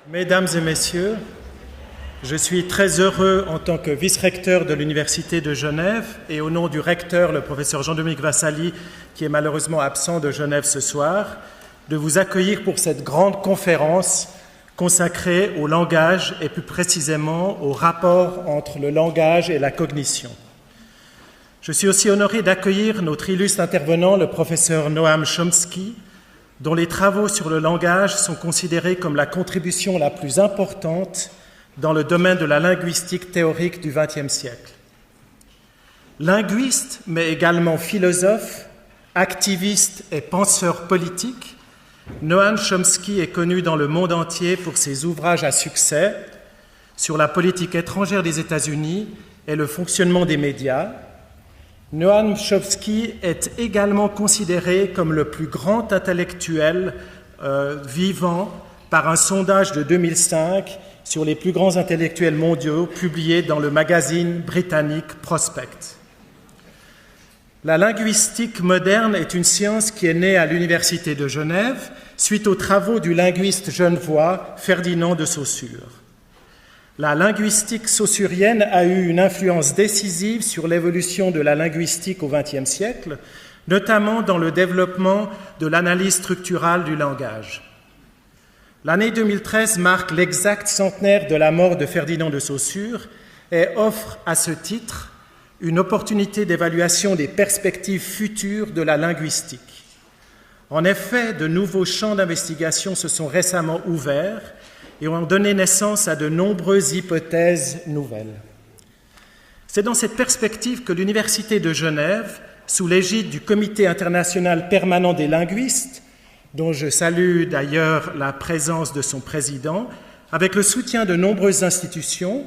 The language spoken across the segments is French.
Mesdames et messieurs, je suis très heureux en tant que vice-recteur de l'Université de Genève et au nom du recteur, le professeur Jean-Dominique Vassali, qui est malheureusement absent de Genève ce soir, de vous accueillir pour cette grande conférence consacrée au langage et plus précisément au rapport entre le langage et la cognition. Je suis aussi honoré d'accueillir notre illustre intervenant, le professeur Noam Chomsky, dont les travaux sur le langage sont considérés comme la contribution la plus importante dans le domaine de la linguistique théorique du XXe siècle. Linguiste, mais également philosophe, activiste et penseur politique, Noam Chomsky est connu dans le monde entier pour ses ouvrages à succès sur la politique étrangère des États-Unis et le fonctionnement des médias. Noam Chomsky est également considéré comme le plus grand intellectuel vivant par un sondage de 2005 sur les plus grands intellectuels mondiaux publié dans le magazine britannique Prospect. La linguistique moderne est une science qui est née à l'Université de Genève suite aux travaux du linguiste genevois Ferdinand de Saussure. La linguistique saussurienne a eu une influence décisive sur l'évolution de la linguistique au XXe siècle, notamment dans le développement de l'analyse structurale du langage. L'année 2013 marque l'exact centenaire de la mort de Ferdinand de Saussure et offre à ce titre une opportunité d'évaluation des perspectives futures de la linguistique. En effet, de nouveaux champs d'investigation se sont récemment ouverts et ont donné naissance à de nombreuses hypothèses nouvelles. C'est dans cette perspective que l'Université de Genève, sous l'égide du Comité international permanent des linguistes, dont je salue d'ailleurs la présence de son président, avec le soutien de nombreuses institutions,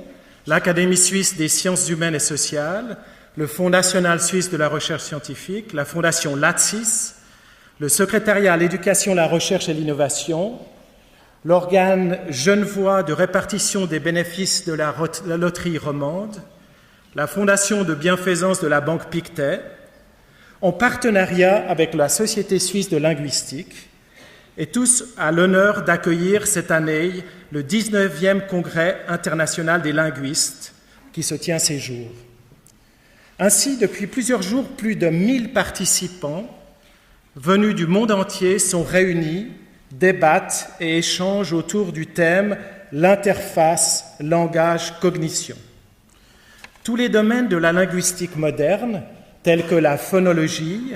l'Académie suisse des sciences humaines et sociales, le Fonds national suisse de la recherche scientifique, la Fondation LATSIS, le Secrétariat à l'éducation, la recherche et l'innovation, l'organe genevois de répartition des bénéfices de la loterie romande, la Fondation de bienfaisance de la Banque Pictet, en partenariat avec la Société suisse de linguistique, et tous à l'honneur d'accueillir cette année le 19e Congrès international des linguistes qui se tient ces jours. Ainsi, depuis plusieurs jours, plus de 1000 participants venus du monde entier sont réunis, débattent et échangent autour du thème « L'interface langage-cognition ». Tous les domaines de la linguistique moderne, tels que la phonologie,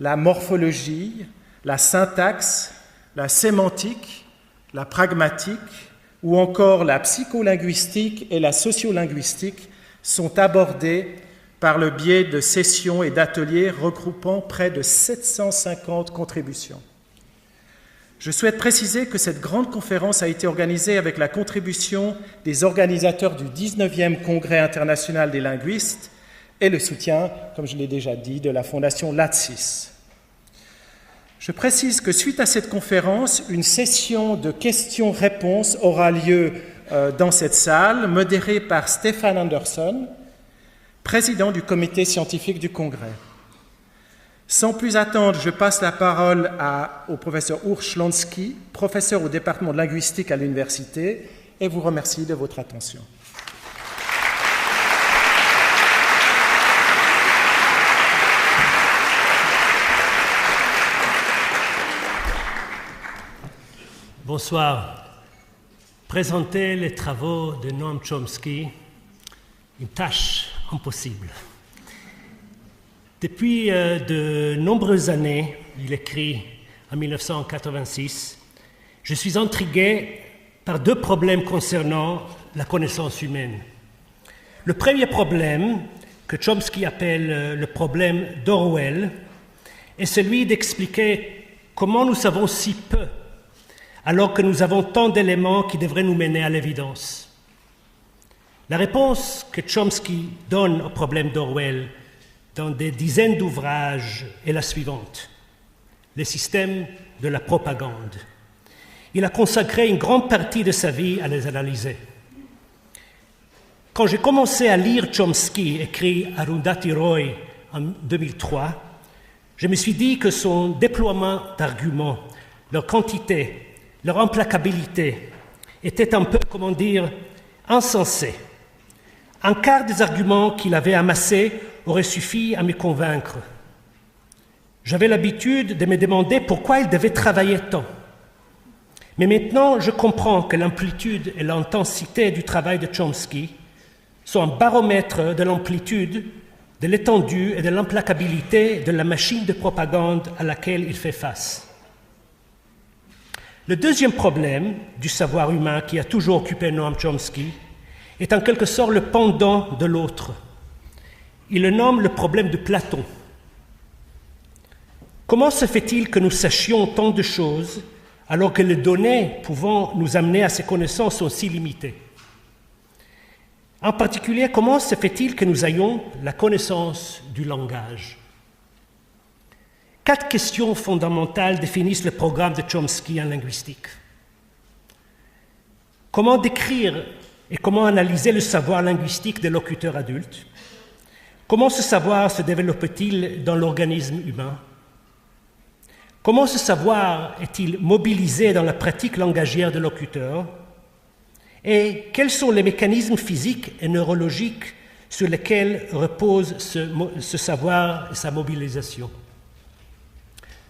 la morphologie, la syntaxe, la sémantique, la pragmatique ou encore la psycholinguistique et la sociolinguistique sont abordés par le biais de sessions et d'ateliers regroupant près de 750 contributions. Je souhaite préciser que cette grande conférence a été organisée avec la contribution des organisateurs du 19e Congrès international des linguistes et le soutien, comme je l'ai déjà dit, de la Fondation LATSIS. Je précise que suite à cette conférence, une session de questions-réponses aura lieu dans cette salle, modérée par Stefan Andersson, président du comité scientifique du Congrès. Sans plus attendre, je passe la parole au professeur Urs Schlonski, professeur au département de linguistique à l'université, et vous remercie de votre attention. Bonsoir. Présenter les travaux de Noam Chomsky, une tâche impossible. Depuis de nombreuses années, il écrit en 1986, je suis intrigué par deux problèmes concernant la connaissance humaine. Le premier problème, que Chomsky appelle le problème d'Orwell, est celui d'expliquer comment nous savons si peu alors que nous avons tant d'éléments qui devraient nous mener à l'évidence. La réponse que Chomsky donne au problème d'Orwell dans des dizaines d'ouvrages est la suivante. Le système de la propagande. Il a consacré une grande partie de sa vie à les analyser. Quand j'ai commencé à lire Chomsky, écrit Arundhati Roy en 2003, je me suis dit que son déploiement d'arguments, leur quantité, leur implacabilité était un peu, comment dire, insensé. Un quart des arguments qu'il avait amassés aurait suffi à me convaincre. J'avais l'habitude de me demander pourquoi il devait travailler tant. Mais maintenant, je comprends que l'amplitude et l'intensité du travail de Chomsky sont un baromètre de l'amplitude, de l'étendue et de l'implacabilité de la machine de propagande à laquelle il fait face. Le deuxième problème du savoir humain qui a toujours occupé Noam Chomsky est en quelque sorte le pendant de l'autre. Il le nomme le problème de Platon. Comment se fait-il que nous sachions tant de choses alors que les données pouvant nous amener à ces connaissances sont si limitées? En particulier, comment se fait-il que nous ayons la connaissance du langage? 4 questions fondamentales définissent le programme de Chomsky en linguistique. Comment décrire et comment analyser le savoir linguistique des locuteurs adultes? Comment ce savoir se développe-t-il dans l'organisme humain? Comment ce savoir est-il mobilisé dans la pratique langagière des locuteurs? Et quels sont les mécanismes physiques et neurologiques sur lesquels repose ce savoir et sa mobilisation?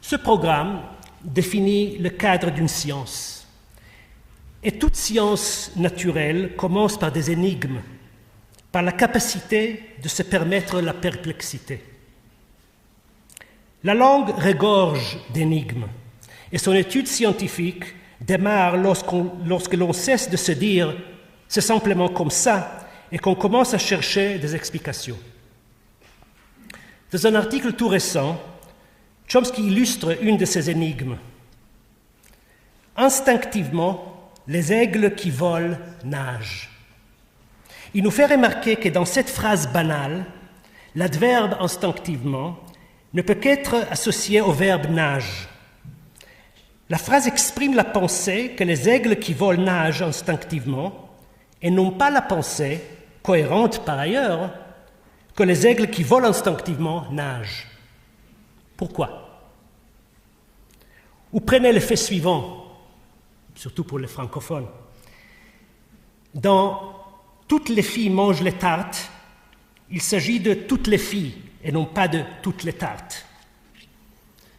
Ce programme définit le cadre d'une science. Et toute science naturelle commence par des énigmes, par la capacité de se permettre la perplexité. La langue regorge d'énigmes, et son étude scientifique démarre lorsque l'on cesse de se dire « c'est simplement comme ça » et qu'on commence à chercher des explications. Dans un article tout récent, Chomsky illustre une de ces énigmes. Instinctivement, les aigles qui volent nagent. Il nous fait remarquer que dans cette phrase banale, l'adverbe instinctivement ne peut qu'être associé au verbe nage. La phrase exprime la pensée que les aigles qui volent nagent instinctivement et non pas la pensée, cohérente par ailleurs, que les aigles qui volent instinctivement nagent. Pourquoi? Ou prenez le fait suivant, surtout pour les francophones. Dans « Toutes les filles mangent les tartes », il s'agit de toutes les filles et non pas de toutes les tartes.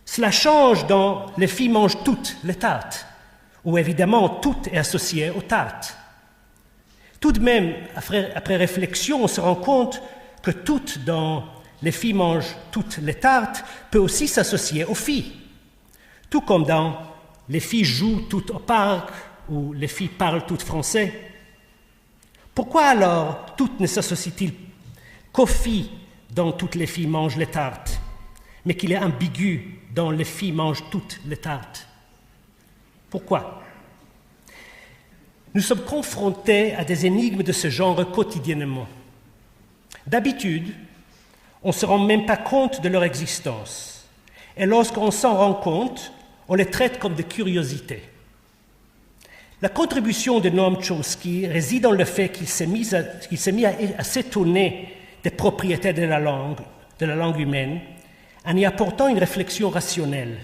Cela change dans « les filles mangent toutes les tartes », où évidemment tout est associé aux tartes. Tout de même, après réflexion, on se rend compte que tout dans « les filles mangent toutes les tartes » peut aussi s'associer aux filles. Tout comme dans « les filles jouent toutes au parc » ou « les filles parlent toutes français ». Pourquoi alors tout ne s'associe-t-il qu'aux filles dont toutes les filles mangent les tartes, mais qu'il est ambigu dont les filles mangent toutes les tartes? Pourquoi? Nous sommes confrontés à des énigmes de ce genre quotidiennement. D'habitude, on ne se rend même pas compte de leur existence. Et lorsqu'on s'en rend compte, on les traite comme des curiosités. La contribution de Noam Chomsky réside dans le fait qu'il s'est mis à s'étonner des propriétés de la langue humaine, en y apportant une réflexion rationnelle.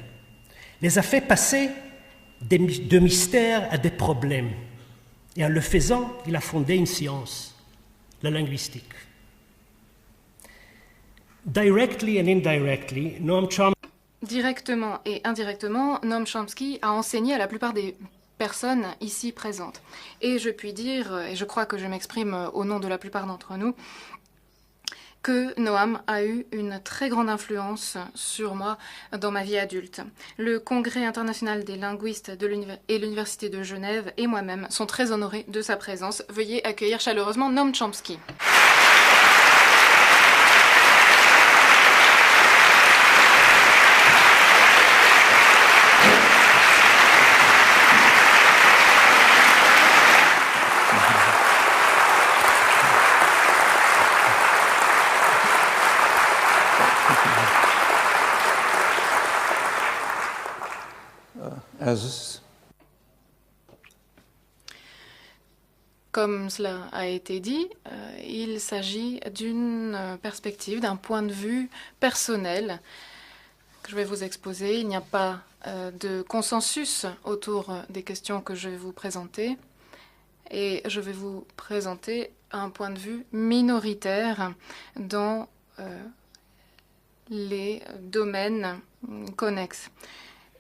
Les a fait passer de mystères à des problèmes. Et en le faisant, il a fondé une science, la linguistique. Directly and indirectly, Noam Chomsky... Directement et indirectement, Noam Chomsky a enseigné à la plupart des personnes ici présentes. Et je puis dire, et je crois que je m'exprime au nom de la plupart d'entre nous, que Noam a eu une très grande influence sur moi dans ma vie adulte. Le Congrès international des linguistes et l'Université de Genève et moi-même sont très honorés de sa présence. Veuillez accueillir chaleureusement Noam Chomsky. Comme cela a été dit, il s'agit d'une perspective, d'un point de vue personnel que je vais vous exposer. Il n'y a pas de consensus autour des questions que je vais vous présenter. et je vais vous présenter un point de vue minoritaire dans les domaines connexes.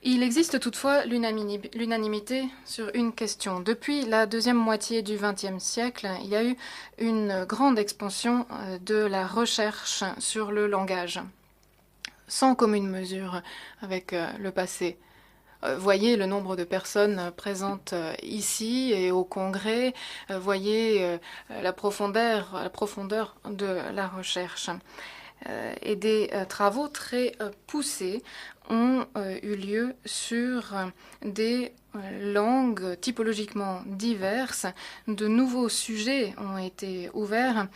Il existe toutefois l'unanimité sur une question. Depuis la deuxième moitié du XXe siècle, il y a eu une grande expansion de la recherche sur le langage, sans commune mesure avec le passé. Voyez le nombre de personnes présentes ici et au Congrès, voyez la profondeur de la recherche. Et des travaux très poussés ont eu lieu sur des langues typologiquement diverses. De nouveaux sujets ont été ouverts.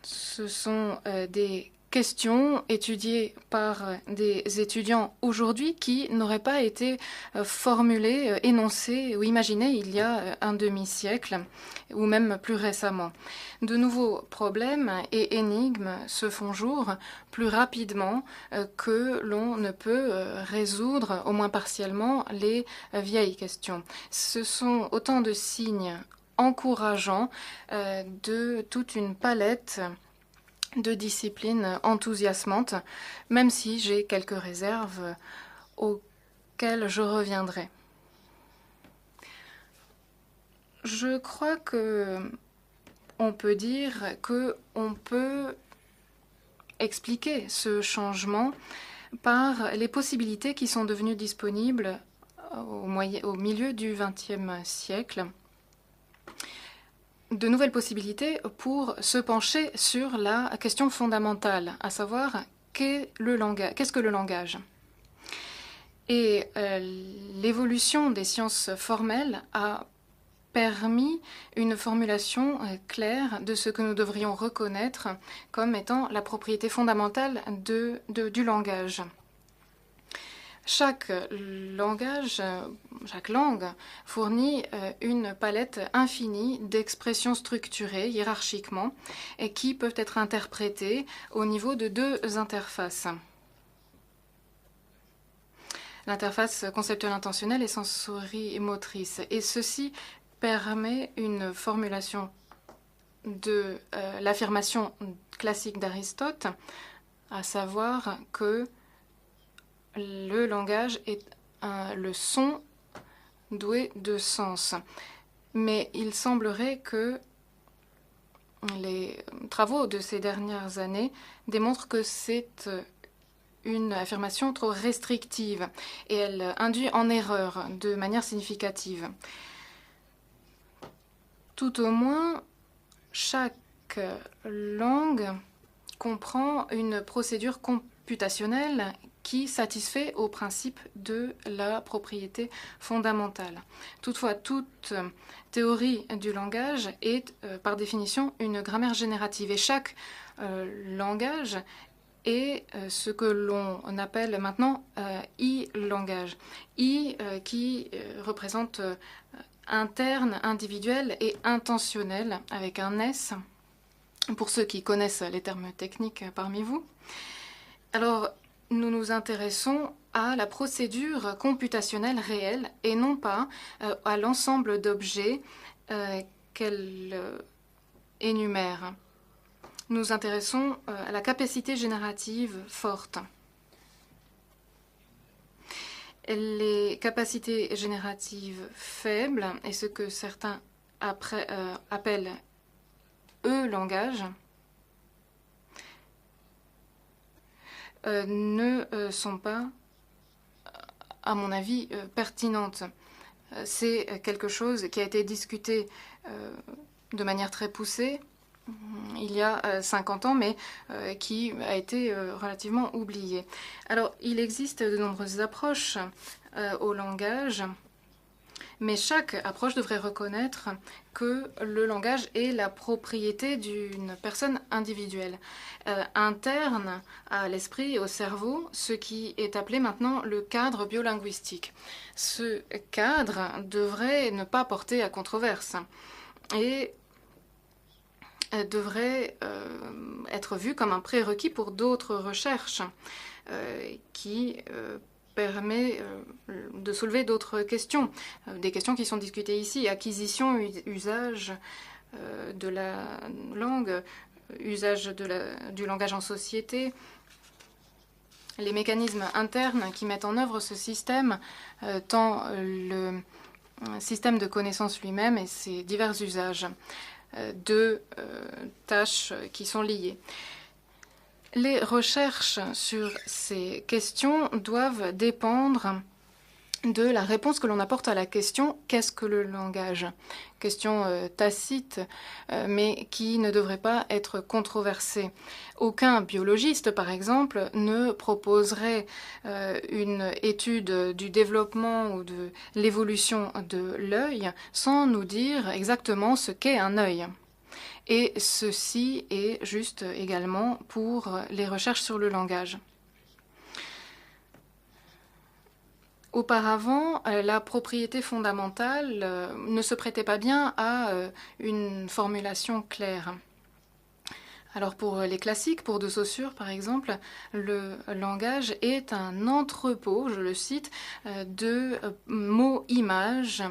Ce sont des questions étudiées par des étudiants aujourd'hui qui n'auraient pas été formulées, énoncées ou imaginées il y a un demi-siècle ou même plus récemment. De nouveaux problèmes et énigmes se font jour plus rapidement que l'on ne peut résoudre, au moins partiellement, les vieilles questions. Ce sont autant de signes encourageants de toute une palette de disciplines enthousiasmantes, même si j'ai quelques réserves auxquelles je reviendrai. Je crois que on peut dire qu'on peut expliquer ce changement par les possibilités qui sont devenues disponibles au milieu du XXe siècle. De nouvelles possibilités pour se pencher sur la question fondamentale, à savoir qu'est-ce que le langage. Et l'évolution des sciences formelles a permis une formulation claire de ce que nous devrions reconnaître comme étant la propriété fondamentale du langage. Chaque langue fournit une palette infinie d'expressions structurées hiérarchiquement et qui peuvent être interprétées au niveau de deux interfaces. L'interface conceptuelle intentionnelle et sensorimotrice. Et ceci permet une formulation de l'affirmation classique d'Aristote, à savoir que le langage est le son doué de sens. Mais il semblerait que les travaux de ces dernières années démontrent que c'est une affirmation trop restrictive et elle induit en erreur de manière significative. Tout au moins, chaque langue comprend une procédure computationnelle qui satisfait au principe de la propriété fondamentale. Toutefois, toute théorie du langage est par définition une grammaire générative et chaque langage est ce que l'on appelle maintenant i-langage. I qui représente interne, individuel et intentionnel avec un S, pour ceux qui connaissent les termes techniques parmi vous. Alors, nous nous intéressons à la procédure computationnelle réelle et non pas à l'ensemble d'objets qu'elle énumère. Nous nous intéressons à la capacité générative forte. Les capacités génératives faibles et ce que certains appellent E-langage ne sont pas, à mon avis, pertinentes. C'est quelque chose qui a été discuté de manière très poussée il y a 50 ans, mais qui a été relativement oublié. Alors, il existe de nombreuses approches au langage, mais chaque approche devrait reconnaître que le langage est la propriété d'une personne individuelle, interne à l'esprit et au cerveau, ce qui est appelé maintenant le cadre biolinguistique. Ce cadre devrait ne pas porter à controverse et devrait être vu comme un prérequis pour d'autres recherches qui permet de soulever d'autres questions, des questions qui sont discutées ici, acquisition, usage de la langue, usage du langage en société, les mécanismes internes qui mettent en œuvre ce système, tant le système de connaissance lui-même et ses divers usages, deux tâches qui sont liées. Les recherches sur ces questions doivent dépendre de la réponse que l'on apporte à la question « Qu'est-ce que le langage ?» Question tacite, mais qui ne devrait pas être controversée. Aucun biologiste, par exemple, ne proposerait une étude du développement ou de l'évolution de l'œil sans nous dire exactement ce qu'est un œil. Et ceci est juste également pour les recherches sur le langage. Auparavant, la propriété fondamentale ne se prêtait pas bien à une formulation claire. Alors pour les classiques, pour de Saussure par exemple, le langage est un entrepôt, je le cite, de mots-images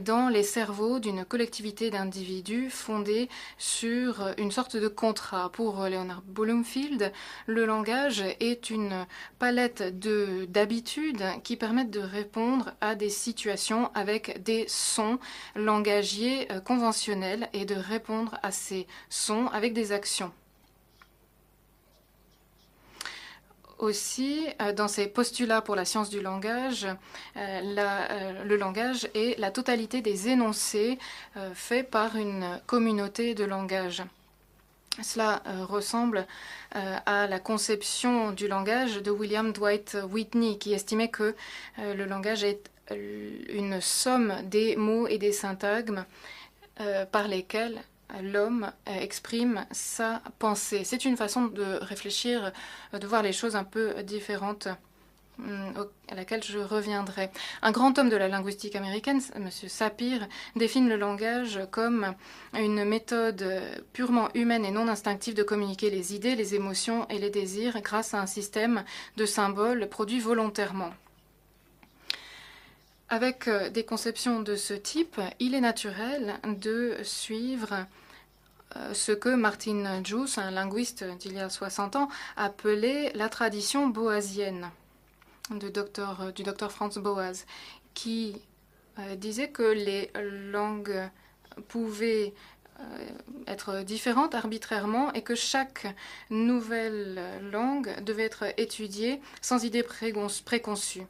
dans les cerveaux d'une collectivité d'individus fondée sur une sorte de contrat. Pour Leonard Bloomfield, le langage est une palette d'habitudes qui permettent de répondre à des situations avec des sons langagiers conventionnels et de répondre à ces sons avec des actions. Aussi, dans ses postulats pour la science du langage, le langage est la totalité des énoncés faits par une communauté de langage. Cela ressemble à la conception du langage de William Dwight Whitney, qui estimait que le langage est une somme des mots et des syntagmes par lesquels l'homme exprime sa pensée. C'est une façon de réfléchir, de voir les choses un peu différentes, à laquelle je reviendrai. Un grand homme de la linguistique américaine, M. Sapir, définit le langage comme une méthode purement humaine et non instinctive de communiquer les idées, les émotions et les désirs grâce à un système de symboles produits volontairement. Avec des conceptions de ce type, il est naturel de suivre ce que Martin Joos, un linguiste d'il y a 60 ans, appelait la tradition boasienne du docteur Franz Boas, qui disait que les langues pouvaient être différentes arbitrairement et que chaque nouvelle langue devait être étudiée sans idée préconçue.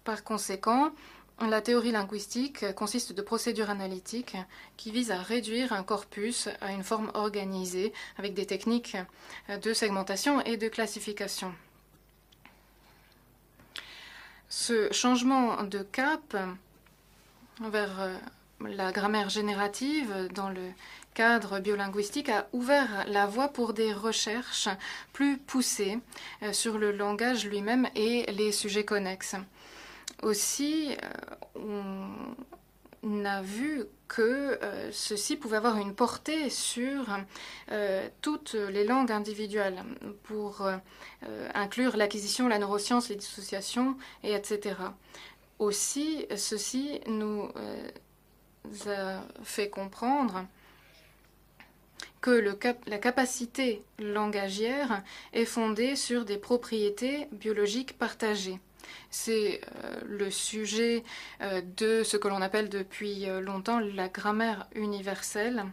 Par conséquent, la théorie linguistique consiste de procédures analytiques qui visent à réduire un corpus à une forme organisée avec des techniques de segmentation et de classification. Ce changement de cap vers la grammaire générative dans le cadre biolinguistique a ouvert la voie pour des recherches plus poussées sur le langage lui-même et les sujets connexes. Aussi, on a vu que ceci pouvait avoir une portée sur toutes les langues individuelles pour inclure l'acquisition, la neuroscience, les dissociations, et etc. Aussi, ceci nous a fait comprendre que la capacité langagière est fondée sur des propriétés biologiques partagées. C'est le sujet de ce que l'on appelle depuis longtemps la grammaire universelle.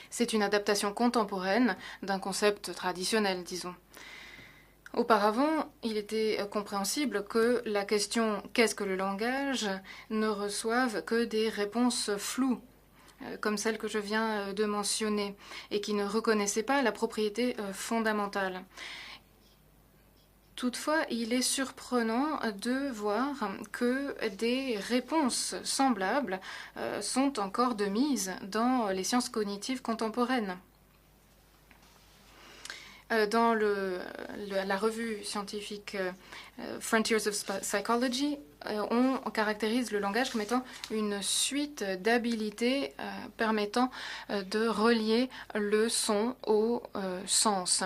C'est une adaptation contemporaine d'un concept traditionnel, disons. Auparavant, il était compréhensible que la question « qu'est-ce que le langage ?» ne reçoive que des réponses floues, comme celle que je viens de mentionner, et qui ne reconnaissaient pas la propriété fondamentale. Toutefois, il est surprenant de voir que des réponses semblables sont encore de mise dans les sciences cognitives contemporaines. Dans la revue scientifique Frontiers of Psychology, on caractérise le langage comme étant une suite d'habilités permettant de relier le son au sens.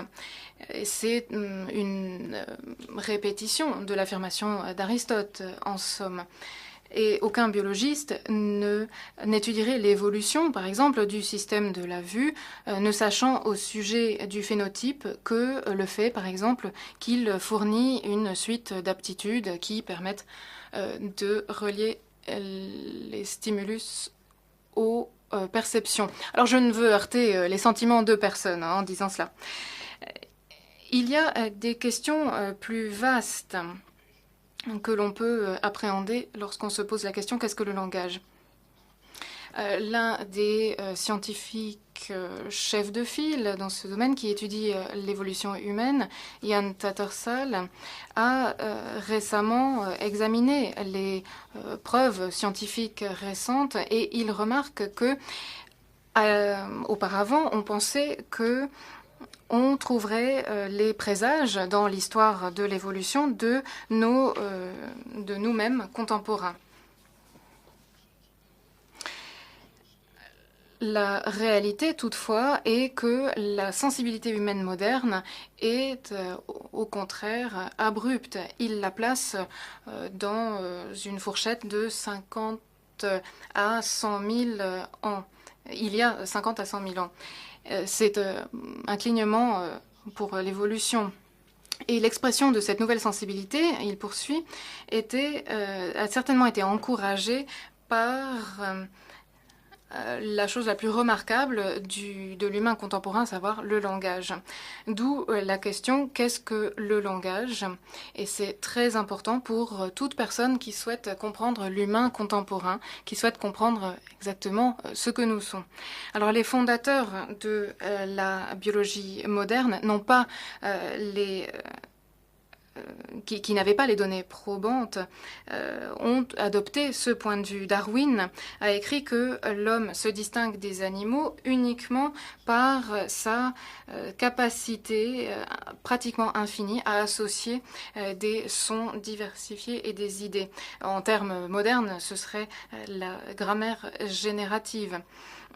C'est une répétition de l'affirmation d'Aristote, en somme. Et aucun biologiste n'étudierait l'évolution, par exemple, du système de la vue, ne sachant au sujet du phénotype que le fait, par exemple, qu'il fournit une suite d'aptitudes qui permettent de relier les stimulus aux perceptions. Alors je ne veux heurter les sentiments de personne en disant cela. Il y a des questions plus vastes que l'on peut appréhender lorsqu'on se pose la question « qu'est-ce que le langage ?» L'un des scientifiques chefs de file dans ce domaine qui étudie l'évolution humaine, Jan Tattersall, a récemment examiné les preuves scientifiques récentes et il remarque que auparavant on pensait que on trouverait les présages dans l'histoire de l'évolution de nous-mêmes contemporains. La réalité, toutefois, est que la sensibilité humaine moderne est, au contraire, abrupte. Il la place dans une fourchette de 50 à 100 000 ans. Il y a 50 à 100 000 ans. C'est un clignement pour l'évolution. Et l'expression de cette nouvelle sensibilité, il poursuit, a certainement été encouragée par la chose la plus remarquable de l'humain contemporain, à savoir le langage. D'où la question, qu'est-ce que le langage? Et c'est très important pour toute personne qui souhaite comprendre l'humain contemporain, qui souhaite comprendre exactement ce que nous sommes. Alors les fondateurs de la biologie moderne n'ont pas qui n'avaient pas les données probantes, ont adopté ce point de vue. Darwin a écrit que l'homme se distingue des animaux uniquement par sa capacité pratiquement infinie à associer des sons diversifiés et des idées. En termes modernes, ce serait la grammaire générative.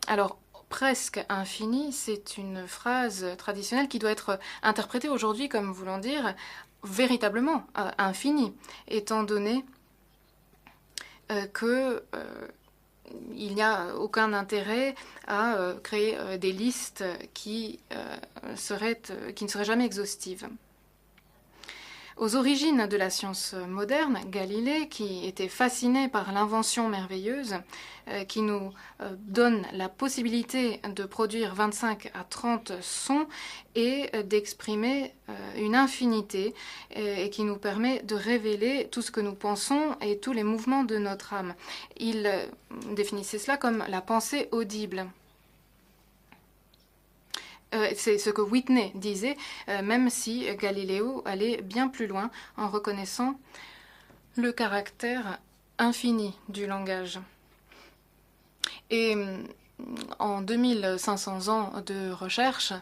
Alors, presque infini, c'est une phrase traditionnelle qui doit être interprétée aujourd'hui comme voulant dire véritablement infini, étant donné qu'il n'y a aucun intérêt à créer des listes qui ne seraient jamais exhaustives. Aux origines de la science moderne, Galilée, qui était fasciné par l'invention merveilleuse, qui nous donne la possibilité de produire 25 à 30 sons et d'exprimer une infinité, et qui nous permet de révéler tout ce que nous pensons et tous les mouvements de notre âme. Il définissait cela comme la pensée audible. C'est ce que Whitney disait, même si Galiléo allait bien plus loin en reconnaissant le caractère infini du langage. Et en 2500 ans de recherche,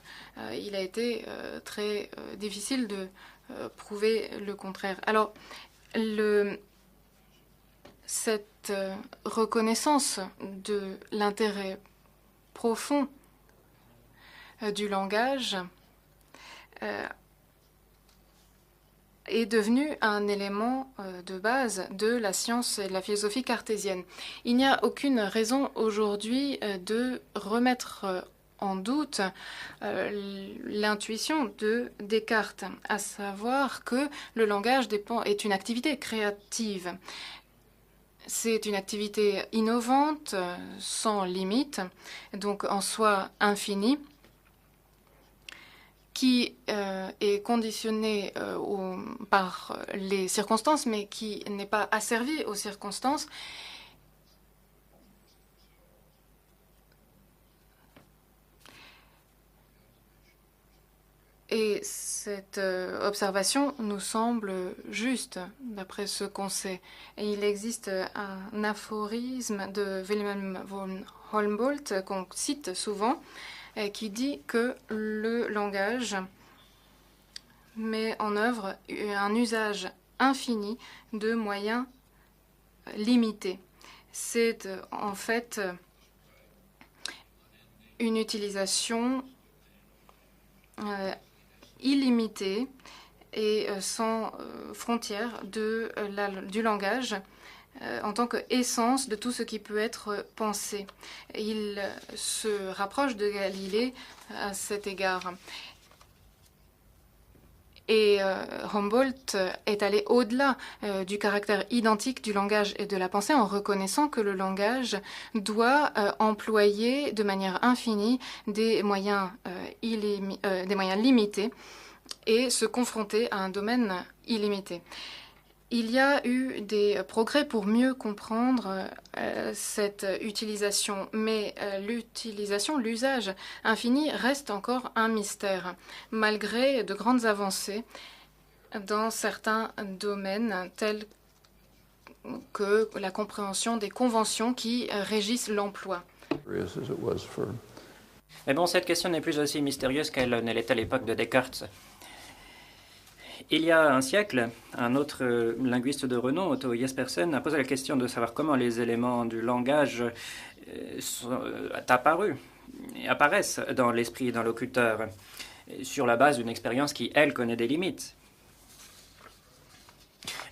il a été très difficile de prouver le contraire. Alors, cette reconnaissance de l'intérêt profond du langage est devenu un élément de base de la science et de la philosophie cartésienne. Il n'y a aucune raison aujourd'hui de remettre en doute l'intuition de Descartes, à savoir que le langage est une activité créative. C'est une activité innovante, sans limite, donc en soi infinie, qui est conditionnée par les circonstances, mais qui n'est pas asservie aux circonstances. Et cette observation nous semble juste, d'après ce qu'on sait. Et il existe un aphorisme de Wilhelm von Humboldt qu'on cite souvent, qui dit que le langage met en œuvre un usage infini de moyens limités. C'est en fait une utilisation illimitée et sans frontières du langage en tant qu'essence de tout ce qui peut être pensé. Il se rapproche de Galilée à cet égard. Et Humboldt est allé au-delà du caractère identique du langage et de la pensée en reconnaissant que le langage doit employer de manière infinie des moyens limités et se confronter à un domaine illimité. Il y a eu des progrès pour mieux comprendre cette utilisation, mais l'usage infini reste encore un mystère, malgré de grandes avancées dans certains domaines tels que la compréhension des conventions qui régissent l'emploi. Mais bon, cette question n'est plus aussi mystérieuse qu'elle ne l'était à l'époque de Descartes. Il y a un siècle, un autre linguiste de renom, Otto Jespersen, a posé la question de savoir comment les éléments du langage sont apparus et apparaissent dans l'esprit d'un locuteur sur la base d'une expérience qui, elle, connaît des limites.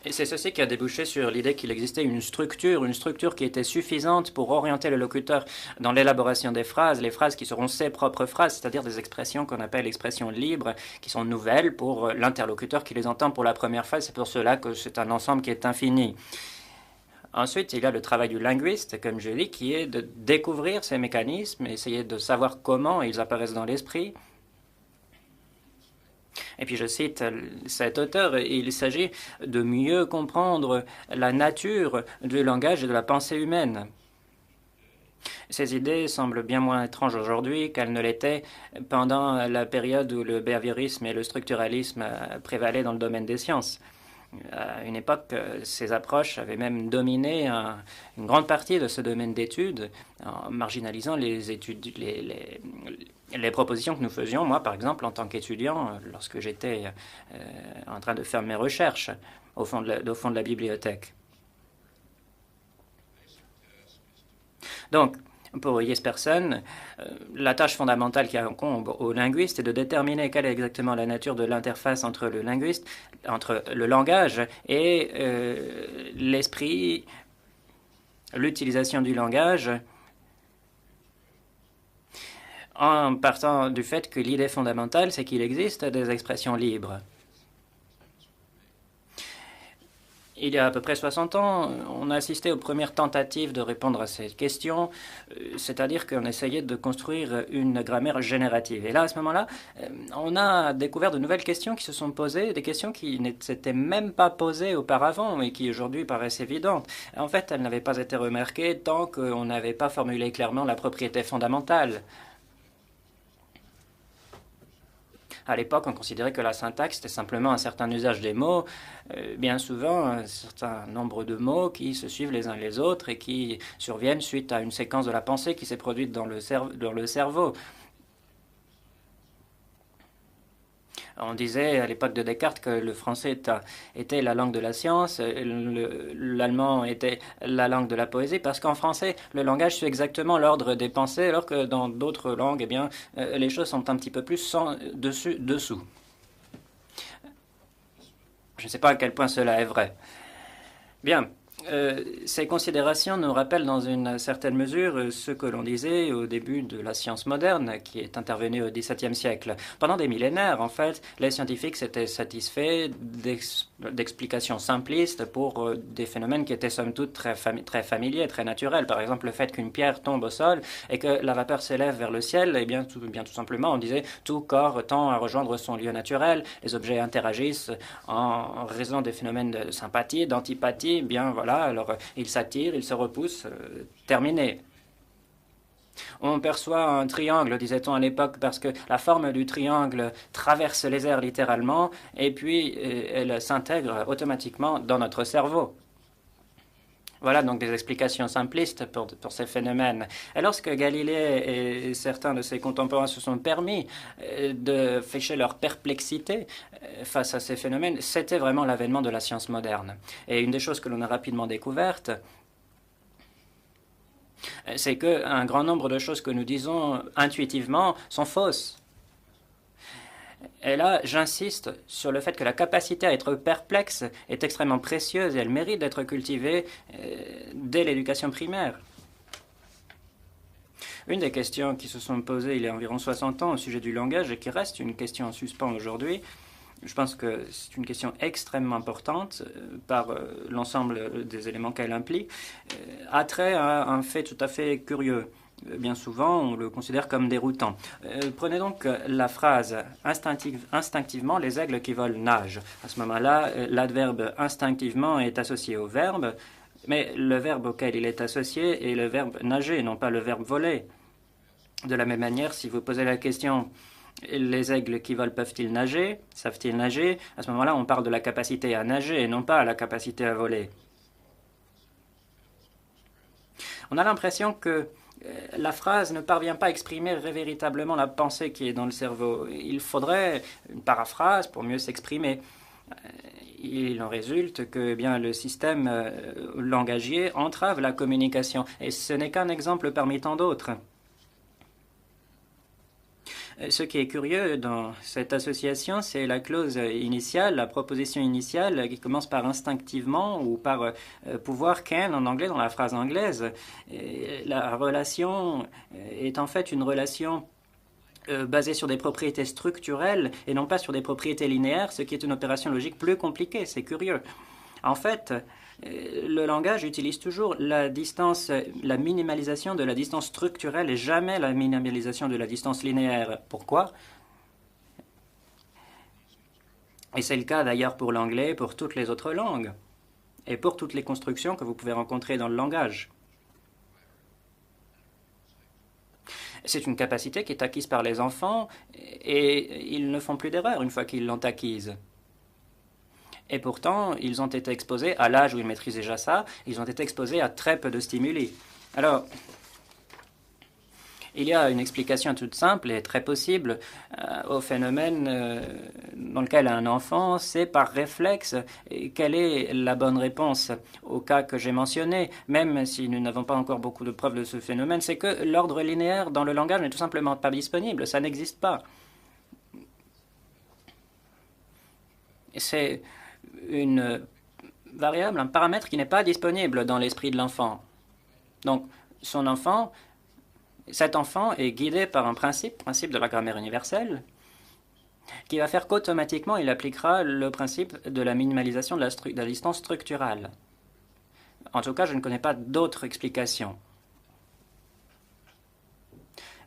Et c'est ceci qui a débouché sur l'idée qu'il existait une structure qui était suffisante pour orienter le locuteur dans l'élaboration des phrases, les phrases qui seront ses propres phrases, c'est-à-dire des expressions qu'on appelle expressions libres, qui sont nouvelles pour l'interlocuteur qui les entend pour la première fois. C'est pour cela que c'est un ensemble qui est infini. Ensuite, il y a le travail du linguiste, comme je dis, qui est de découvrir ces mécanismes, essayer de savoir comment ils apparaissent dans l'esprit. Et puis je cite cet auteur, il s'agit de mieux comprendre la nature du langage et de la pensée humaine. Ces idées semblent bien moins étranges aujourd'hui qu'elles ne l'étaient pendant la période où le behaviorisme et le structuralisme prévalaient dans le domaine des sciences. À une époque, ces approches avaient même dominé une grande partie de ce domaine d'études, en marginalisant les propositions que nous faisions, moi par exemple en tant qu'étudiant, lorsque j'étais en train de faire mes recherches au fond de la bibliothèque. Donc, pour Jespersen, la tâche fondamentale qui incombe au linguiste est de déterminer quelle est exactement la nature de l'interface entre le linguiste, entre le langage et l'esprit, l'utilisation du langage, en partant du fait que l'idée fondamentale, c'est qu'il existe des expressions libres. Il y a à peu près 60 ans, on a assisté aux premières tentatives de répondre à cette question, c'est-à-dire qu'on essayait de construire une grammaire générative. Et là, à ce moment-là, on a découvert de nouvelles questions qui se sont posées, des questions qui ne s'étaient même pas posées auparavant et qui aujourd'hui paraissent évidentes. En fait, elles n'avaient pas été remarquées tant qu'on n'avait pas formulé clairement la propriété fondamentale. À l'époque, on considérait que la syntaxe était simplement un certain usage des mots, bien souvent un certain nombre de mots qui se suivent les uns les autres et qui surviennent suite à une séquence de la pensée qui s'est produite dans le cerveau. On disait à l'époque de Descartes que le français était la langue de la science, l'allemand était la langue de la poésie, parce qu'en français, le langage suit exactement l'ordre des pensées, alors que dans d'autres langues, eh bien, les choses sont un petit peu plus dessous. Je ne sais pas à quel point cela est vrai. Bien. Ces considérations nous rappellent dans une certaine mesure ce que l'on disait au début de la science moderne qui est intervenue au XVIIe siècle. Pendant des millénaires, en fait, les scientifiques s'étaient satisfaits d'explications simplistes pour des phénomènes qui étaient somme toute très familiers, très naturels. Par exemple, le fait qu'une pierre tombe au sol et que la vapeur s'élève vers le ciel, eh bien tout simplement, on disait tout corps tend à rejoindre son lieu naturel, les objets interagissent en raison des phénomènes de sympathie, d'antipathie, bien voilà. Alors, ils s'attirent, ils se repoussent, terminé. On perçoit un triangle, disait-on à l'époque, parce que la forme du triangle traverse les airs littéralement, et puis elle s'intègre automatiquement dans notre cerveau. Voilà donc des explications simplistes pour ces phénomènes. Et lorsque Galilée et certains de ses contemporains se sont permis de ficher leur perplexité face à ces phénomènes, c'était vraiment l'avènement de la science moderne. Et une des choses que l'on a rapidement découvertes, c'est qu'un grand nombre de choses que nous disons intuitivement sont fausses. Et là, j'insiste sur le fait que la capacité à être perplexe est extrêmement précieuse et elle mérite d'être cultivée dès l'éducation primaire. Une des questions qui se sont posées il y a environ 60 ans au sujet du langage et qui reste une question en suspens aujourd'hui, je pense que c'est une question extrêmement importante par l'ensemble des éléments qu'elle implique, a trait à un fait tout à fait curieux. Bien souvent, on le considère comme déroutant. Prenez donc la phrase « instinctivement, les aigles qui volent nagent ». À ce moment-là, l'adverbe « instinctivement » est associé au verbe, mais le verbe auquel il est associé est le verbe « nager », non pas le verbe « voler ». De la même manière, si vous posez la question « les aigles qui volent peuvent-ils nager ? Savent-ils nager ?» À ce moment-là, on parle de la capacité à nager et non pas à la capacité à voler. On a l'impression que la phrase ne parvient pas à exprimer véritablement la pensée qui est dans le cerveau. Il faudrait une paraphrase pour mieux s'exprimer. Il en résulte que le système langagier entrave la communication. Et ce n'est qu'un exemple parmi tant d'autres. Ce qui est curieux dans cette association, c'est la clause initiale, la proposition initiale qui commence par instinctivement ou par pouvoir can en anglais dans la phrase anglaise. Et la relation est en fait une relation basée sur des propriétés structurelles et non pas sur des propriétés linéaires, ce qui est une opération logique plus compliquée. C'est curieux. En fait, le langage utilise toujours la distance, la minimalisation de la distance structurelle et jamais la minimalisation de la distance linéaire. Pourquoi ? Et c'est le cas d'ailleurs pour l'anglais, pour toutes les autres langues et pour toutes les constructions que vous pouvez rencontrer dans le langage. C'est une capacité qui est acquise par les enfants et ils ne font plus d'erreurs une fois qu'ils l'ont acquise. Et pourtant, ils ont été exposés, à l'âge où ils maîtrisent déjà ça, ils ont été exposés à très peu de stimuli. Alors, il y a une explication toute simple et très possible au phénomène dans lequel un enfant sait par réflexe quelle est la bonne réponse au cas que j'ai mentionné, même si nous n'avons pas encore beaucoup de preuves de ce phénomène, c'est que l'ordre linéaire dans le langage n'est tout simplement pas disponible, ça n'existe pas. C'est une variable, un paramètre qui n'est pas disponible dans l'esprit de l'enfant. Donc, cet enfant est guidé par un principe de la grammaire universelle, qui va faire qu'automatiquement, il appliquera le principe de la minimalisation de la distance structurale. En tout cas, je ne connais pas d'autre explication.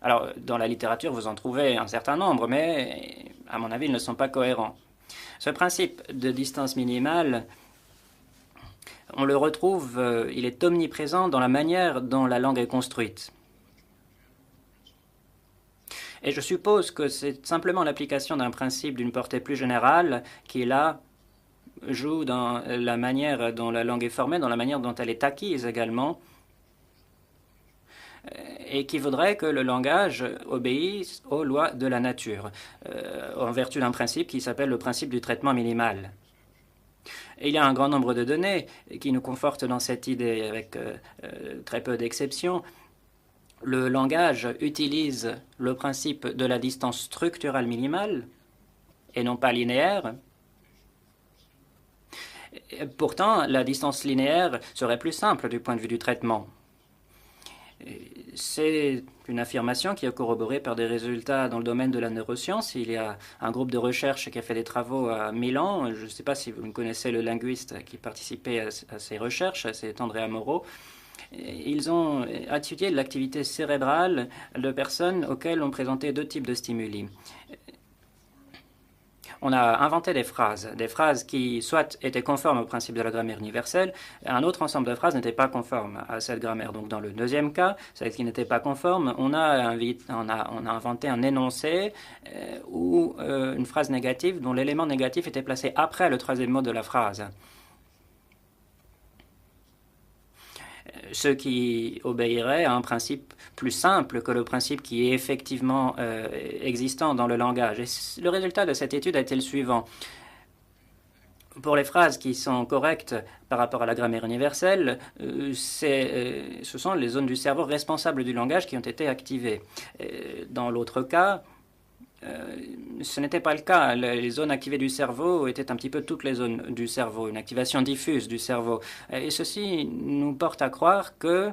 Alors, dans la littérature, vous en trouvez un certain nombre, mais à mon avis, ils ne sont pas cohérents. Ce principe de distance minimale, on le retrouve, il est omniprésent dans la manière dont la langue est construite. Et je suppose que c'est simplement l'application d'un principe d'une portée plus générale qui, là, joue dans la manière dont la langue est formée, dans la manière dont elle est acquise également, et qui voudrait que le langage obéisse aux lois de la nature, en vertu d'un principe qui s'appelle le principe du traitement minimal. Et il y a un grand nombre de données qui nous confortent dans cette idée, avec très peu d'exceptions. Le langage utilise le principe de la distance structurelle minimale, et non pas linéaire. Pourtant, la distance linéaire serait plus simple du point de vue du traitement. C'est une affirmation qui est corroborée par des résultats dans le domaine de la neuroscience. Il y a un groupe de recherche qui a fait des travaux à Milan. Je ne sais pas si vous connaissez le linguiste qui participait à ces recherches, c'est Andrea Moro. Ils ont étudié l'activité cérébrale de personnes auxquelles on présentait deux types de stimuli. On a inventé des phrases qui soit étaient conformes au principe de la grammaire universelle, et un autre ensemble de phrases n'était pas conforme à cette grammaire. Donc dans le deuxième cas, celle qui n'était pas conforme, on a inventé un énoncé ou une phrase négative dont l'élément négatif était placé après le troisième mot de la phrase. ce qui obéirait à un principe plus simple que le principe qui est effectivement existant dans le langage. Et le résultat de cette étude a été le suivant. Pour les phrases qui sont correctes par rapport à la grammaire universelle, ce sont les zones du cerveau responsables du langage qui ont été activées. Dans l'autre cas, ce n'était pas le cas. Les zones activées du cerveau étaient un petit peu toutes les zones du cerveau, une activation diffuse du cerveau. Et ceci nous porte à croire que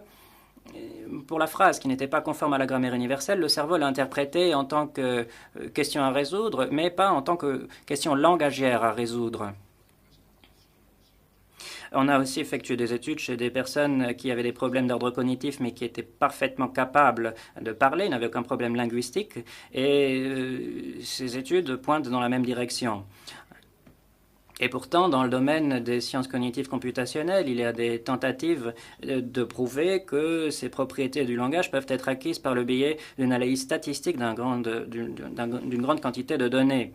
pour la phrase qui n'était pas conforme à la grammaire universelle, le cerveau l'a interprétée en tant que question à résoudre, mais pas en tant que question langagière à résoudre. On a aussi effectué des études chez des personnes qui avaient des problèmes d'ordre cognitif, mais qui étaient parfaitement capables de parler, n'avaient aucun problème linguistique, et ces études pointent dans la même direction. Et pourtant, dans le domaine des sciences cognitives computationnelles, il y a des tentatives de prouver que ces propriétés du langage peuvent être acquises par le biais d'une analyse statistique d'une grande quantité de données.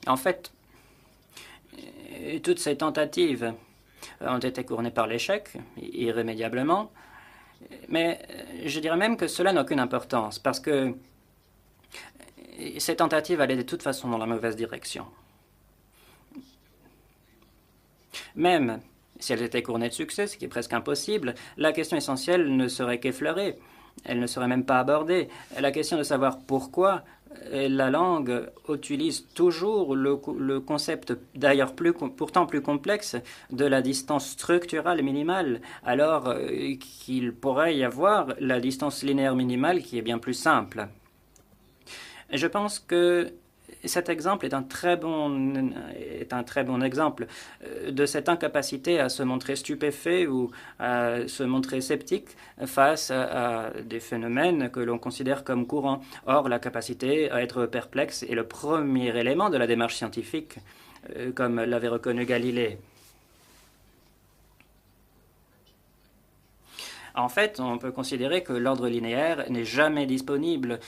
En fait, toutes ces tentatives ont été couronnées par l'échec, irrémédiablement, mais je dirais même que cela n'a aucune importance, parce que ces tentatives allaient de toute façon dans la mauvaise direction. Même si elles étaient couronnées de succès, ce qui est presque impossible, la question essentielle ne serait qu'effleurée, elle ne serait même pas abordée. La question de savoir pourquoi la langue utilise toujours le concept, d'ailleurs pourtant plus complexe, de la distance structurale minimale, alors qu'il pourrait y avoir la distance linéaire minimale qui est bien plus simple. Je pense que cet exemple est un très bon exemple de cette incapacité à se montrer stupéfait ou à se montrer sceptique face à des phénomènes que l'on considère comme courants. Or, la capacité à être perplexe est le premier élément de la démarche scientifique, comme l'avait reconnu Galilée. En fait, on peut considérer que l'ordre linéaire n'est jamais disponible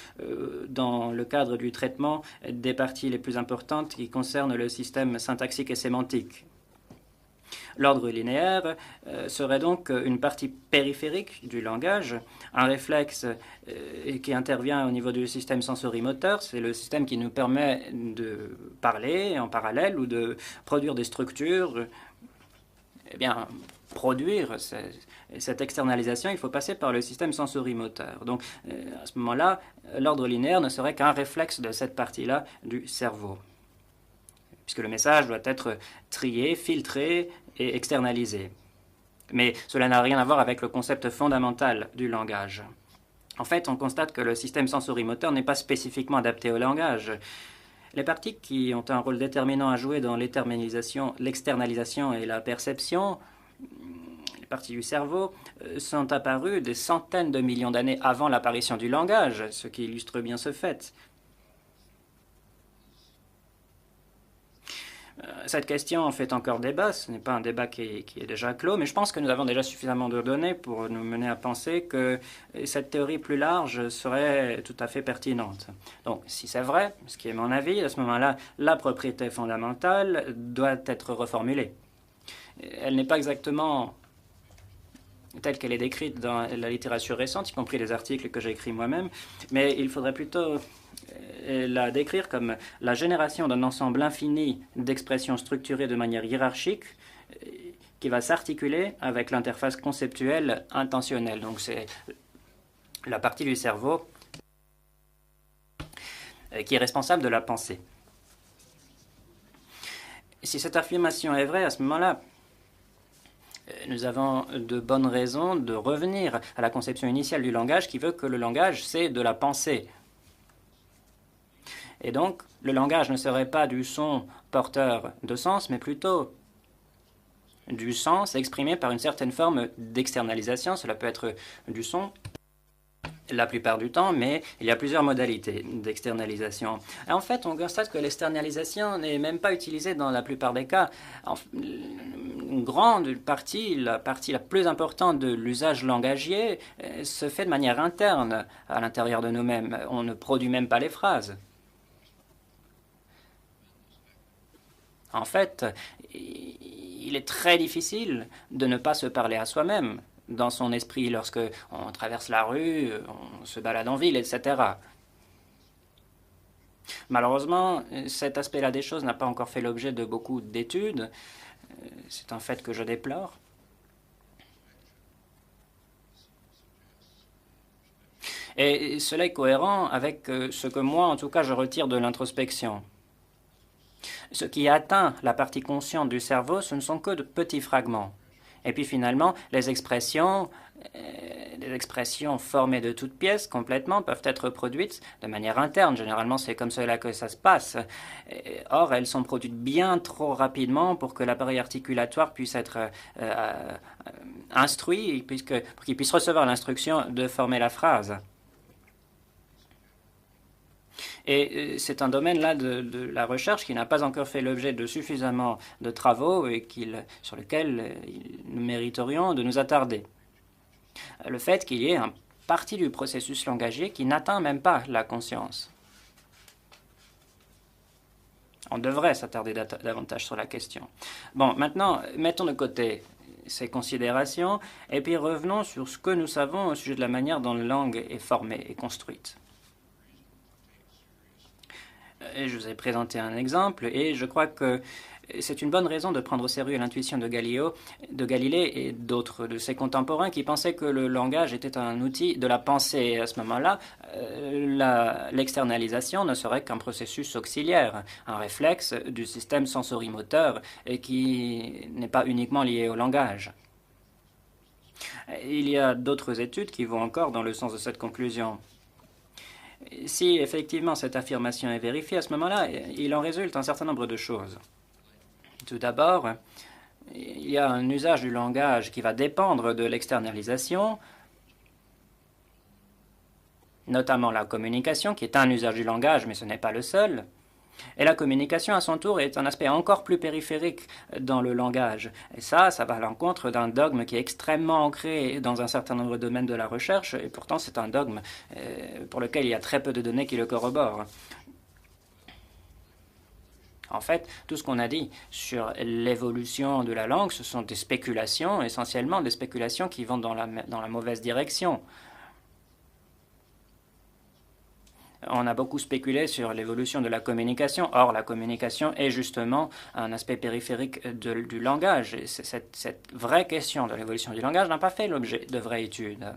dans le cadre du traitement des parties les plus importantes qui concernent le système syntaxique et sémantique. L'ordre linéaire serait donc une partie périphérique du langage, un réflexe qui intervient au niveau du système sensorimoteur. C'est le système qui nous permet de parler en parallèle ou de produire des structures. Eh bien, produire cette externalisation, il faut passer par le système sensorimoteur. Donc, à ce moment-là, l'ordre linéaire ne serait qu'un réflexe de cette partie-là du cerveau, puisque le message doit être trié, filtré et externalisé. Mais cela n'a rien à voir avec le concept fondamental du langage. En fait, on constate que le système sensorimoteur n'est pas spécifiquement adapté au langage. Les parties qui ont un rôle déterminant à jouer dans l'externalisation et la perception, les parties du cerveau, sont apparues des centaines de millions d'années avant l'apparition du langage, ce qui illustre bien ce fait. Cette question fait encore débat, ce n'est pas un débat qui est déjà clos, mais je pense que nous avons déjà suffisamment de données pour nous mener à penser que cette théorie plus large serait tout à fait pertinente. Donc, si c'est vrai, ce qui est mon avis, à ce moment-là, la propriété fondamentale doit être reformulée. Elle n'est pas exactement telle qu'elle est décrite dans la littérature récente, y compris les articles que j'ai écrits moi-même, mais il faudrait plutôt la décrire comme la génération d'un ensemble infini d'expressions structurées de manière hiérarchique qui va s'articuler avec l'interface conceptuelle intentionnelle. Donc c'est la partie du cerveau qui est responsable de la pensée. Si cette affirmation est vraie, à ce moment-là, nous avons de bonnes raisons de revenir à la conception initiale du langage qui veut que le langage, c'est de la pensée. Et donc, le langage ne serait pas du son porteur de sens, mais plutôt du sens exprimé par une certaine forme d'externalisation. Cela peut être du son la plupart du temps, mais il y a plusieurs modalités d'externalisation. En fait, on constate que l'externalisation n'est même pas utilisée dans la plupart des cas. Une grande partie, la partie la plus importante de l'usage langagier, se fait de manière interne à l'intérieur de nous-mêmes. On ne produit même pas les phrases. En fait, il est très difficile de ne pas se parler à soi-même dans son esprit lorsque on traverse la rue, on se balade en ville, etc. Malheureusement, cet aspect-là des choses n'a pas encore fait l'objet de beaucoup d'études. C'est un fait que je déplore. Et cela est cohérent avec ce que moi, en tout cas, je retire de l'introspection. Ce qui atteint la partie consciente du cerveau, ce ne sont que de petits fragments. Et puis finalement, les expressions formées de toutes pièces complètement peuvent être produites de manière interne. Généralement, c'est comme cela que ça se passe. Or, elles sont produites bien trop rapidement pour que l'appareil articulatoire puisse être instruit, pour qu'il puisse recevoir l'instruction de former la phrase. Et c'est un domaine là de la recherche qui n'a pas encore fait l'objet de suffisamment de travaux et sur lesquels nous mériterions de nous attarder. Le fait qu'il y ait une partie du processus langagier qui n'atteint même pas la conscience. On devrait s'attarder davantage sur la question. Bon, maintenant, mettons de côté ces considérations et puis revenons sur ce que nous savons au sujet de la manière dont la langue est formée et construite. Et je vous ai présenté un exemple, et je crois que c'est une bonne raison de prendre au sérieux l'intuition de Galilée et d'autres de ses contemporains qui pensaient que le langage était un outil de la pensée. Et à ce moment-là, l'externalisation ne serait qu'un processus auxiliaire, un réflexe du système sensorimoteur et qui n'est pas uniquement lié au langage. Il y a d'autres études qui vont encore dans le sens de cette conclusion. Si effectivement cette affirmation est vérifiée, à ce moment-là, il en résulte un certain nombre de choses. Tout d'abord, il y a un usage du langage qui va dépendre de l'externalisation, notamment la communication, qui est un usage du langage, mais ce n'est pas le seul. Et la communication, à son tour, est un aspect encore plus périphérique dans le langage. Et ça va à l'encontre d'un dogme qui est extrêmement ancré dans un certain nombre de domaines de la recherche, et pourtant c'est un dogme pour lequel il y a très peu de données qui le corroborent. En fait, tout ce qu'on a dit sur l'évolution de la langue, ce sont des spéculations, essentiellement des spéculations qui vont dans la mauvaise direction. On a beaucoup spéculé sur l'évolution de la communication. Or, la communication est justement un aspect périphérique du langage. Et cette vraie question de l'évolution du langage n'a pas fait l'objet de vraies études.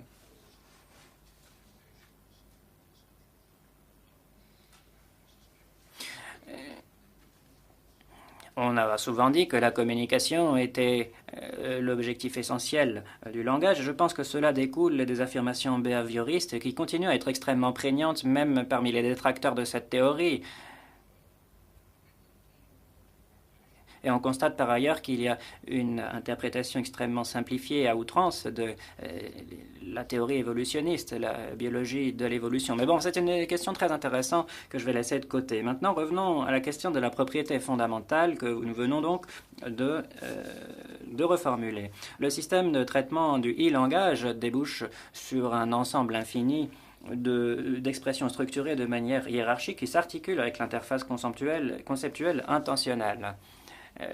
On a souvent dit que la communication était l'objectif essentiel du langage. Je pense que cela découle des affirmations behavioristes qui continuent à être extrêmement prégnantes, même parmi les détracteurs de cette théorie. Et on constate par ailleurs qu'il y a une interprétation extrêmement simplifiée à outrance de la théorie évolutionniste, la biologie de l'évolution. Mais bon, c'est une question très intéressante que je vais laisser de côté. Maintenant, revenons à la question de la propriété fondamentale que nous venons donc de reformuler. Le système de traitement du e-langage débouche sur un ensemble infini d'expressions structurées de manière hiérarchique qui s'articulent avec l'interface conceptuelle intentionnelle.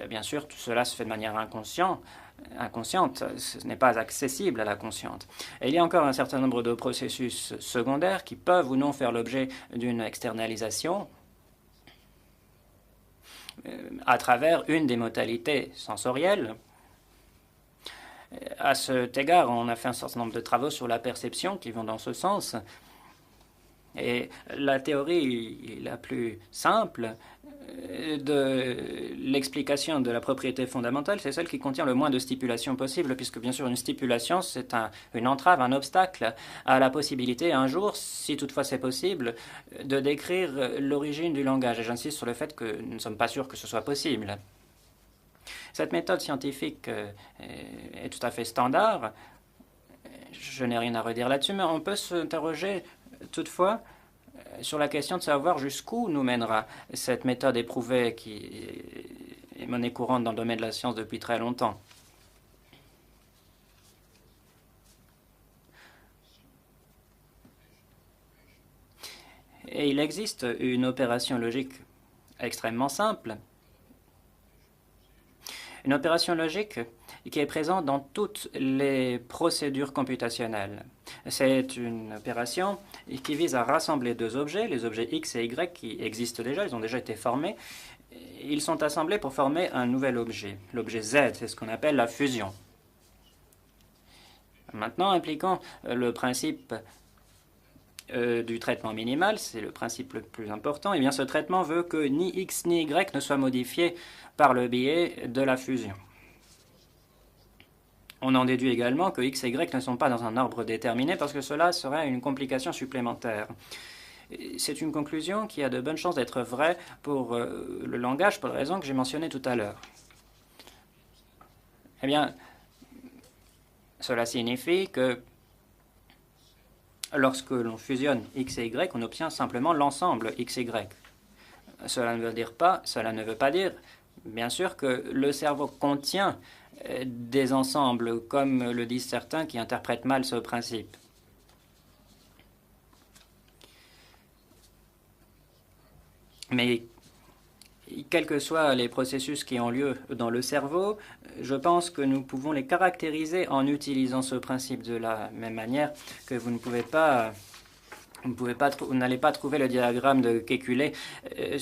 Bien sûr, tout cela se fait de manière inconsciente, ce n'est pas accessible à la consciente. Et il y a encore un certain nombre de processus secondaires qui peuvent ou non faire l'objet d'une externalisation à travers une des modalités sensorielles. À cet égard, on a fait un certain nombre de travaux sur la perception qui vont dans ce sens. Et la théorie la plus simple de l'explication de la propriété fondamentale, c'est celle qui contient le moins de stipulations possible, puisque bien sûr une stipulation, c'est une entrave, un obstacle à la possibilité un jour, si toutefois c'est possible, de décrire l'origine du langage. Et j'insiste sur le fait que nous ne sommes pas sûrs que ce soit possible. Cette méthode scientifique est tout à fait standard. Je n'ai rien à redire là-dessus, mais on peut s'interroger toutefois sur la question de savoir jusqu'où nous mènera cette méthode éprouvée qui est monnaie courante dans le domaine de la science depuis très longtemps. Et il existe une opération logique extrêmement simple Une opération logique qui est présente dans toutes les procédures computationnelles. C'est une opération qui vise à rassembler deux objets, les objets X et Y qui existent déjà, ils ont déjà été formés. Ils sont assemblés pour former un nouvel objet. L'objet Z, c'est ce qu'on appelle la fusion. Maintenant, impliquant le principe du traitement minimal, c'est le principe le plus important, et bien ce traitement veut que ni X ni Y ne soient modifiés par le biais de la fusion. On en déduit également que X et Y ne sont pas dans un arbre déterminé parce que cela serait une complication supplémentaire. C'est une conclusion qui a de bonnes chances d'être vraie pour le langage pour les raisons que j'ai mentionnées tout à l'heure. Eh bien, cela signifie que lorsque l'on fusionne X et Y, on obtient simplement l'ensemble X et Y. Cela ne veut pas dire, bien sûr, que le cerveau contient des ensembles, comme le disent certains qui interprètent mal ce principe. Mais quels que soient les processus qui ont lieu dans le cerveau, je pense que nous pouvons les caractériser en utilisant ce principe de la même manière que vous n'allez pas trouver le diagramme de Kekulé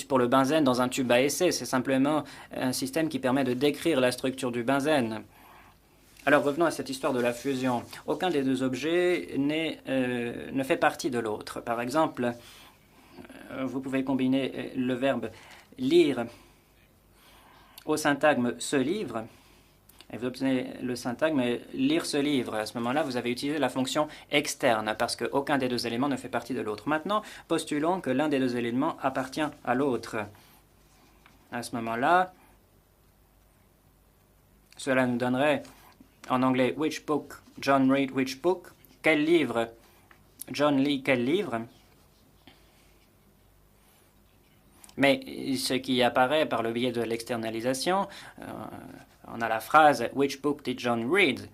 pour le benzène dans un tube à essai. C'est simplement un système qui permet de décrire la structure du benzène. Alors revenons à cette histoire de la fusion. Aucun des deux objets ne fait partie de l'autre. Par exemple, vous pouvez combiner le verbe lire au syntagme se livre, et vous obtenez le syntagme lire ce livre. À ce moment-là, vous avez utilisé la fonction externe parce qu'aucun des deux éléments ne fait partie de l'autre. Maintenant, postulons que l'un des deux éléments appartient à l'autre. À ce moment-là, cela nous donnerait en anglais which book John read which book, quel livre John lit quel livre. Mais ce qui apparaît par le biais de l'externalisation, on a la phrase « Which book did John read ?»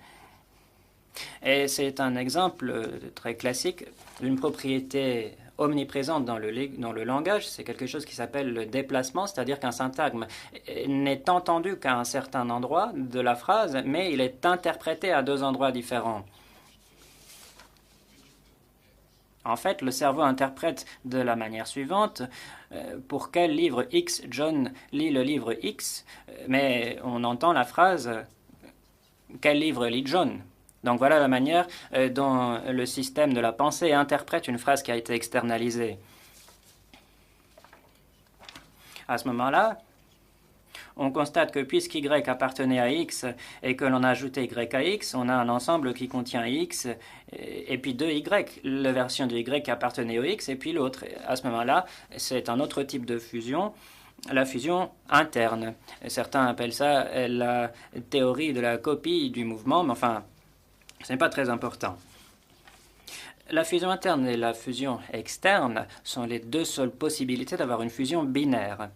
Et c'est un exemple très classique d'une propriété omniprésente dans le langage. C'est quelque chose qui s'appelle le déplacement, c'est-à-dire qu'un syntagme n'est entendu qu'à un certain endroit de la phrase, mais il est interprété à deux endroits différents. En fait, le cerveau interprète de la manière suivante pour quel livre X John lit le livre X, mais on entend la phrase quel livre lit John. Donc voilà la manière dont le système de la pensée interprète une phrase qui a été externalisée. À ce moment-là, on constate que puisqu'Y appartenait à X et que l'on a ajouté Y à X, on a un ensemble qui contient X et puis deux Y, la version de Y qui appartenait au X et puis l'autre. À ce moment-là, c'est un autre type de fusion, la fusion interne. Certains appellent ça la théorie de la copie du mouvement, mais enfin, ce n'est pas très important. La fusion interne et la fusion externe sont les deux seules possibilités d'avoir une fusion binaire.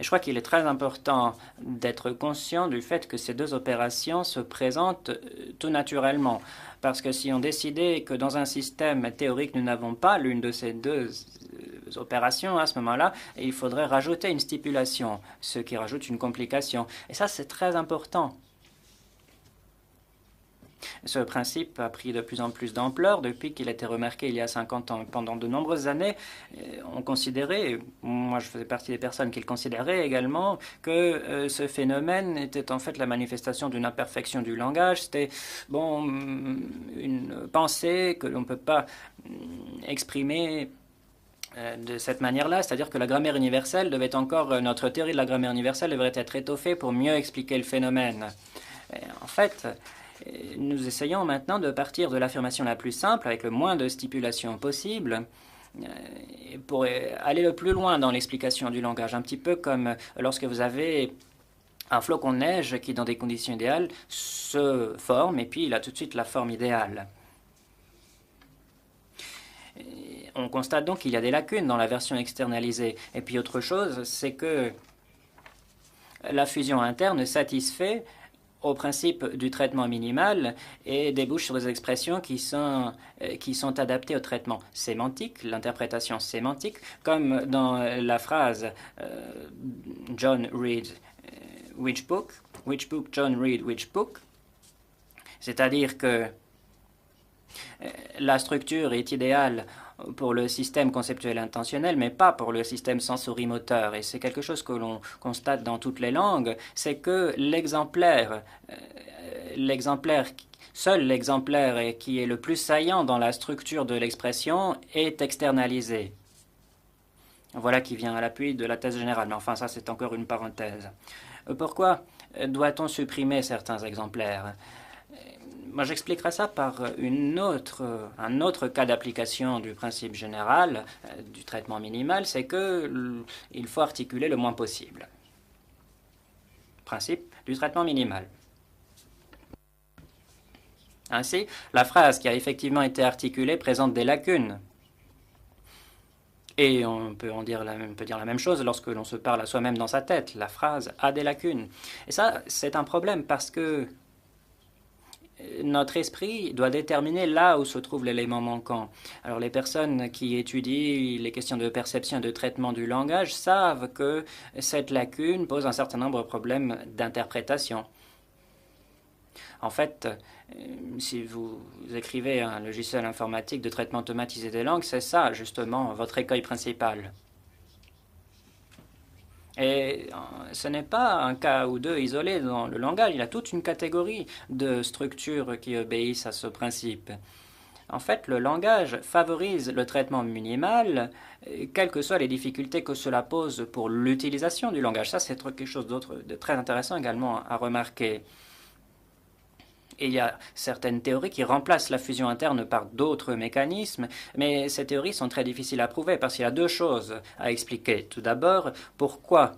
Et je crois qu'il est très important d'être conscient du fait que ces deux opérations se présentent tout naturellement. Parce que si on décidait que dans un système théorique, nous n'avons pas l'une de ces deux opérations, à ce moment-là, il faudrait rajouter une stipulation, ce qui rajoute une complication. Et ça, c'est très important. Ce principe a pris de plus en plus d'ampleur depuis qu'il a été remarqué il y a 50 ans. Pendant de nombreuses années, on considérait, moi je faisais partie des personnes qui le considéraient également, que ce phénomène était en fait la manifestation d'une imperfection du langage. C'était une pensée que l'on ne peut pas exprimer de cette manière-là, c'est-à-dire que la grammaire universelle devait encore, notre théorie de la grammaire universelle devrait être étoffée pour mieux expliquer le phénomène. En fait, nous essayons maintenant de partir de l'affirmation la plus simple, avec le moins de stipulations possible, pour aller le plus loin dans l'explication du langage. Un petit peu comme lorsque vous avez un flocon de neige qui, dans des conditions idéales, se forme, et puis il a tout de suite la forme idéale. On constate donc qu'il y a des lacunes dans la version externalisée. Et puis autre chose, c'est que la fusion interne satisfait au principe du traitement minimal et débouche sur des expressions qui sont adaptées au traitement sémantique, l'interprétation sémantique, comme dans la phrase John read which book, John read which book, c'est-à-dire que la structure est idéale pour le système conceptuel intentionnel, mais pas pour le système sensorimoteur. Et c'est quelque chose que l'on constate dans toutes les langues, c'est que seul l'exemplaire qui est le plus saillant dans la structure de l'expression est externalisé. Voilà qui vient à l'appui de la thèse générale, mais enfin ça c'est encore une parenthèse. Pourquoi doit-on supprimer certains exemplaires ? Moi, j'expliquerai ça par un autre cas d'application du principe général du traitement minimal, c'est qu'il faut articuler le moins possible. Principe du traitement minimal. Ainsi, la phrase qui a effectivement été articulée présente des lacunes. Et on peut dire la même chose lorsque l'on se parle à soi-même dans sa tête. La phrase a des lacunes. Et ça, c'est un problème parce que notre esprit doit déterminer là où se trouve l'élément manquant. Alors les personnes qui étudient les questions de perception et de traitement du langage savent que cette lacune pose un certain nombre de problèmes d'interprétation. En fait, si vous écrivez un logiciel informatique de traitement automatisé des langues, c'est ça justement votre écueil principal. Et ce n'est pas un cas ou deux isolé dans le langage, il y a toute une catégorie de structures qui obéissent à ce principe. En fait, le langage favorise le traitement minimal, quelles que soient les difficultés que cela pose pour l'utilisation du langage. Ça, c'est quelque chose d'autre de très intéressant également à remarquer. Et il y a certaines théories qui remplacent la fusion interne par d'autres mécanismes, mais ces théories sont très difficiles à prouver parce qu'il y a deux choses à expliquer. Tout d'abord, pourquoi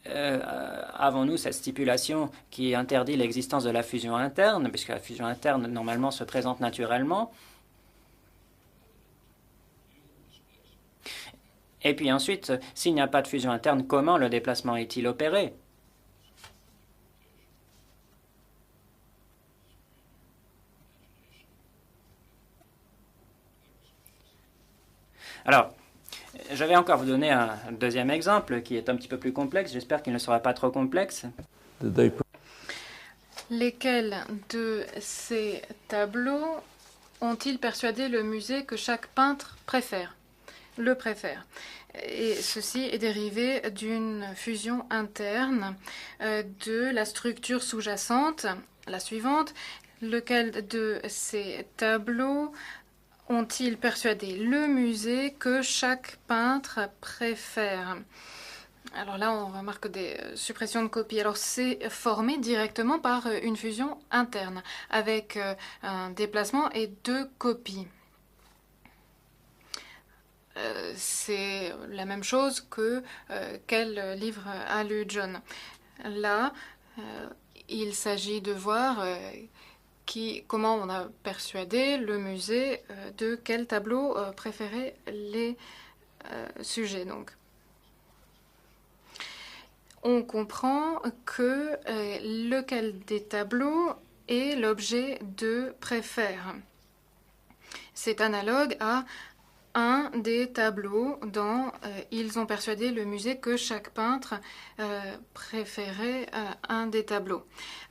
avons-nous cette stipulation qui interdit l'existence de la fusion interne, puisque la fusion interne normalement se présente naturellement. Et puis ensuite, s'il n'y a pas de fusion interne, comment le déplacement est-il opéré ? Alors, je vais encore vous donner un deuxième exemple qui est un petit peu plus complexe. J'espère qu'il ne sera pas trop complexe. Lesquels de ces tableaux ont-ils persuadé le musée que chaque peintre le préfère? Et ceci est dérivé d'une fusion interne de la structure sous-jacente, la suivante. Lequel de ces tableaux ont-ils persuadé le musée que chaque peintre préfère? Alors là, on remarque des suppressions de copies. Alors c'est formé directement par une fusion interne, avec un déplacement et deux copies. C'est la même chose que quel livre a lu John. Là, il s'agit de voir comment on a persuadé le musée de quel tableau préférait les sujets. Donc, on comprend que lequel des tableaux est l'objet de préfère. C'est analogue à un des tableaux dont ils ont persuadé le musée que chaque peintre préférait un des tableaux.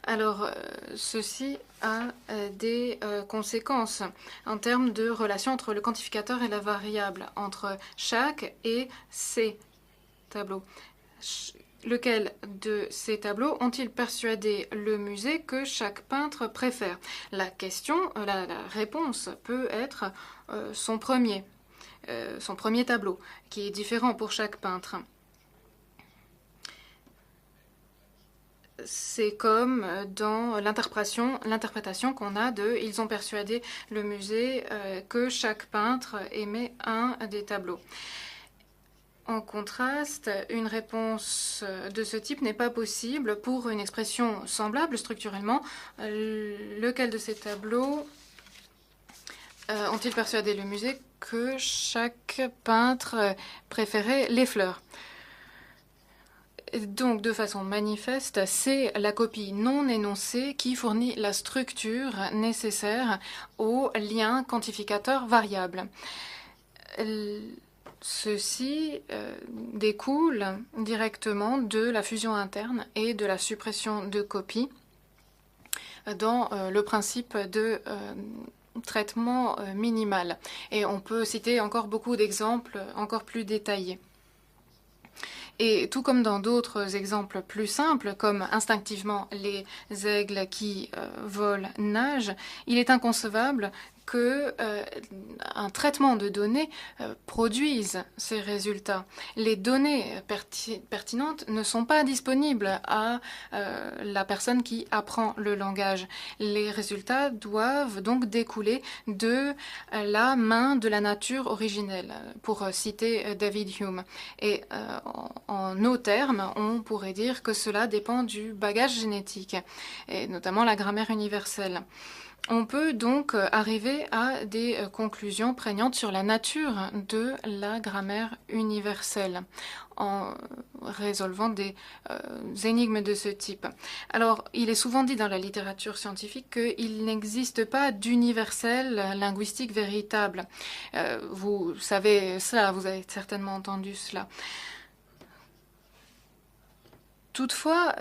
Alors, ceci a des conséquences en termes de relation entre le quantificateur et la variable, entre chaque et ces tableaux. Lequel de ces tableaux ont-ils persuadé le musée que chaque peintre préfère? La réponse peut être son premier tableau, qui est différent pour chaque peintre. C'est comme dans l'interprétation qu'on a de « ils ont persuadé le musée que chaque peintre aimait un des tableaux ». En contraste, une réponse de ce type n'est pas possible pour une expression semblable structurellement. Lequel de ces tableaux ont-ils persuadé le musée que chaque peintre préférait les fleurs? Donc, de façon manifeste, c'est la copie non énoncée qui fournit la structure nécessaire au lien quantificateur variable. Ceci découle directement de la fusion interne et de la suppression de copies dans le principe de traitement minimal. Et on peut citer encore beaucoup d'exemples encore plus détaillés. Et tout comme dans d'autres exemples plus simples, comme instinctivement les aigles qui volent nagent, il est inconcevable que un traitement de données produise ces résultats. Les données pertinentes ne sont pas disponibles à la personne qui apprend le langage. Les résultats doivent donc découler de la main de la nature originelle, pour citer David Hume. Et en nos termes, on pourrait dire que cela dépend du bagage génétique, et notamment la grammaire universelle. On peut donc arriver à des conclusions prégnantes sur la nature de la grammaire universelle en résolvant des énigmes de ce type. Alors, il est souvent dit dans la littérature scientifique qu'il n'existe pas d'universel linguistique véritable. Vous savez cela, vous avez certainement entendu cela. Toutefois,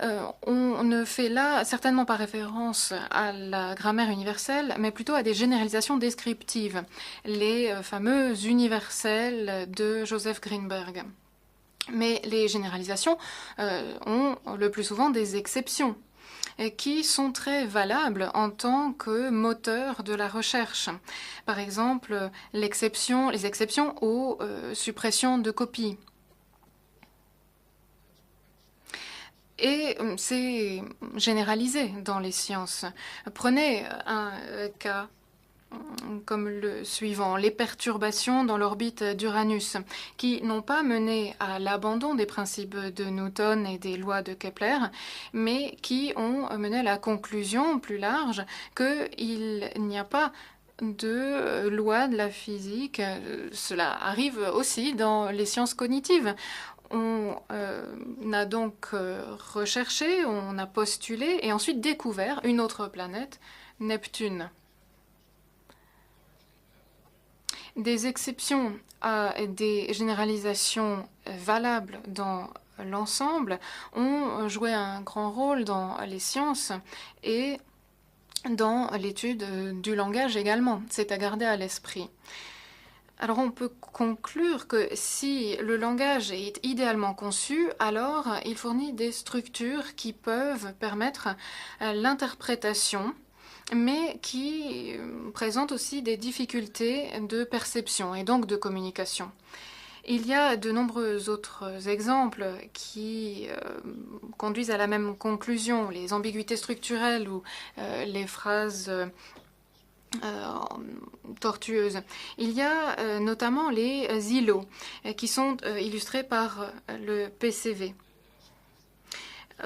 on ne fait là certainement pas référence à la grammaire universelle, mais plutôt à des généralisations descriptives, les fameux universels de Joseph Greenberg. Mais les généralisations ont le plus souvent des exceptions, qui sont très valables en tant que moteur de la recherche. Par exemple, les exceptions aux suppressions de copies. Et c'est généralisé dans les sciences. Prenez un cas comme le suivant, les perturbations dans l'orbite d'Uranus, qui n'ont pas mené à l'abandon des principes de Newton et des lois de Kepler, mais qui ont mené à la conclusion plus large qu'il n'y a pas de loi de la physique. Cela arrive aussi dans les sciences cognitives. On a donc recherché, on a postulé et ensuite découvert une autre planète, Neptune. Des exceptions à des généralisations valables dans l'ensemble ont joué un grand rôle dans les sciences et dans l'étude du langage également. C'est à garder à l'esprit. Alors on peut conclure que si le langage est idéalement conçu, alors il fournit des structures qui peuvent permettre l'interprétation, mais qui présentent aussi des difficultés de perception et donc de communication. Il y a de nombreux autres exemples qui conduisent à la même conclusion, les ambiguïtés structurelles ou les phrases tortueuses. Il y a notamment les îlots qui sont illustrés par le PCV.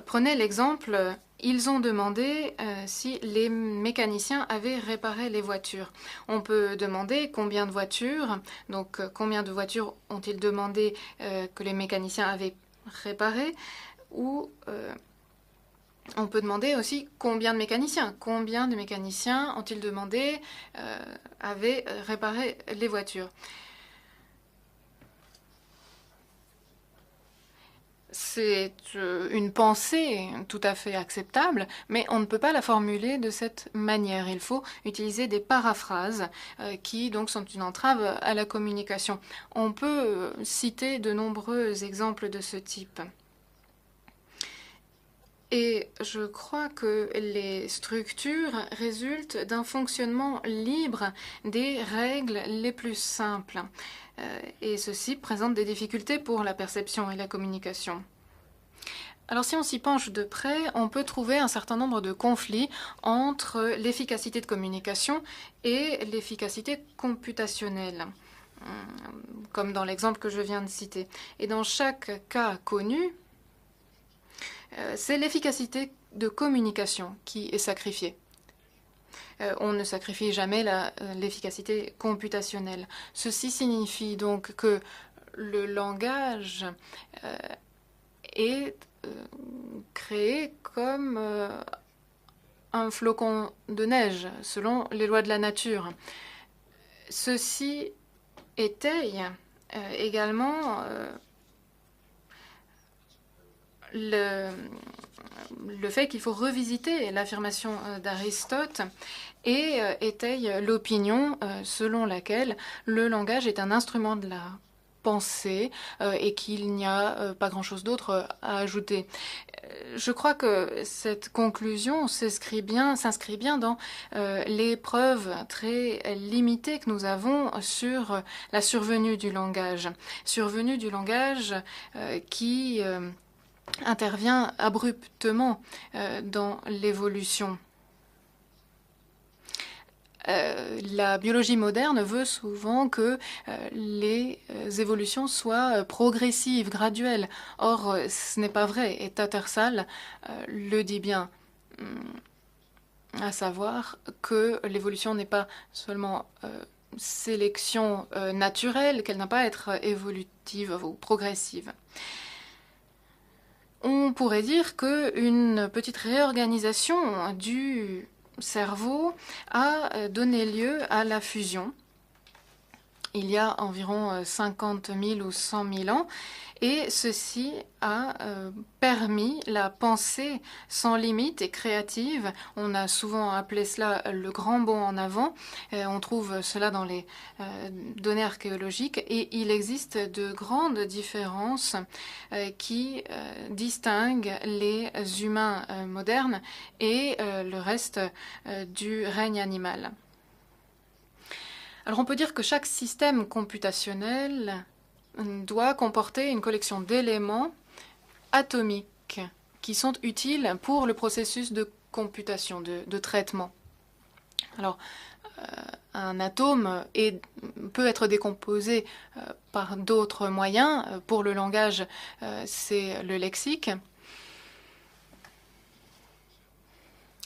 Prenez l'exemple, ils ont demandé si les mécaniciens avaient réparé les voitures. On peut demander combien de voitures, donc combien de voitures ont-ils demandé que les mécaniciens avaient réparées, ou on peut demander aussi combien de mécaniciens ont-ils demandé avaient réparé les voitures. C'est une pensée tout à fait acceptable, mais on ne peut pas la formuler de cette manière. Il faut utiliser des paraphrases qui donc sont une entrave à la communication. On peut citer de nombreux exemples de ce type. Et je crois que les structures résultent d'un fonctionnement libre des règles les plus simples. Et ceci présente des difficultés pour la perception et la communication. Alors si on s'y penche de près, on peut trouver un certain nombre de conflits entre l'efficacité de communication et l'efficacité computationnelle, comme dans l'exemple que je viens de citer. Et dans chaque cas connu, c'est l'efficacité de communication qui est sacrifiée. On ne sacrifie jamais l'efficacité computationnelle. Ceci signifie donc que le langage est créé comme un flocon de neige, selon les lois de la nature. Ceci étaye également le fait qu'il faut revisiter l'affirmation d'Aristote et étaye l'opinion selon laquelle le langage est un instrument de la pensée et qu'il n'y a pas grand-chose d'autre à ajouter. Je crois que cette conclusion s'inscrit bien dans les preuves très limitées que nous avons sur la survenue du langage. Survenue du langage qui intervient abruptement dans l'évolution. La biologie moderne veut souvent que les évolutions soient progressives, graduelles. Or, ce n'est pas vrai, et Tattersall le dit bien, à savoir que l'évolution n'est pas seulement sélection naturelle, qu'elle n'a pas à être évolutive ou progressive. On pourrait dire qu'une petite réorganisation du cerveau a donné lieu à la fusion il y a environ 50 000 ou 100 000 ans, et ceci a permis la pensée sans limite et créative. On a souvent appelé cela le grand bond en avant. On trouve cela dans les données archéologiques, et il existe de grandes différences qui distinguent les humains modernes et le reste du règne animal. Alors on peut dire que chaque système computationnel doit comporter une collection d'éléments atomiques qui sont utiles pour le processus de computation, de traitement. Alors, un atome peut être décomposé par d'autres moyens. Pour le langage, c'est le lexique.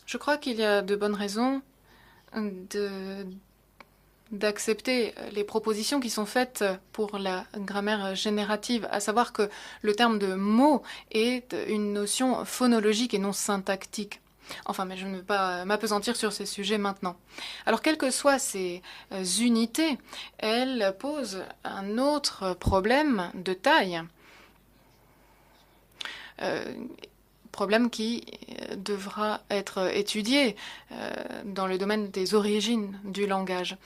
Je crois qu'il y a de bonnes raisons d'accepter les propositions qui sont faites pour la grammaire générative, à savoir que le terme de mot est une notion phonologique et non syntactique. Enfin, mais je ne vais pas m'appesantir sur ces sujets maintenant. Alors, quelles que soient ces unités, elles posent un autre problème de taille. Problème qui devra être étudié dans le domaine des origines du langage.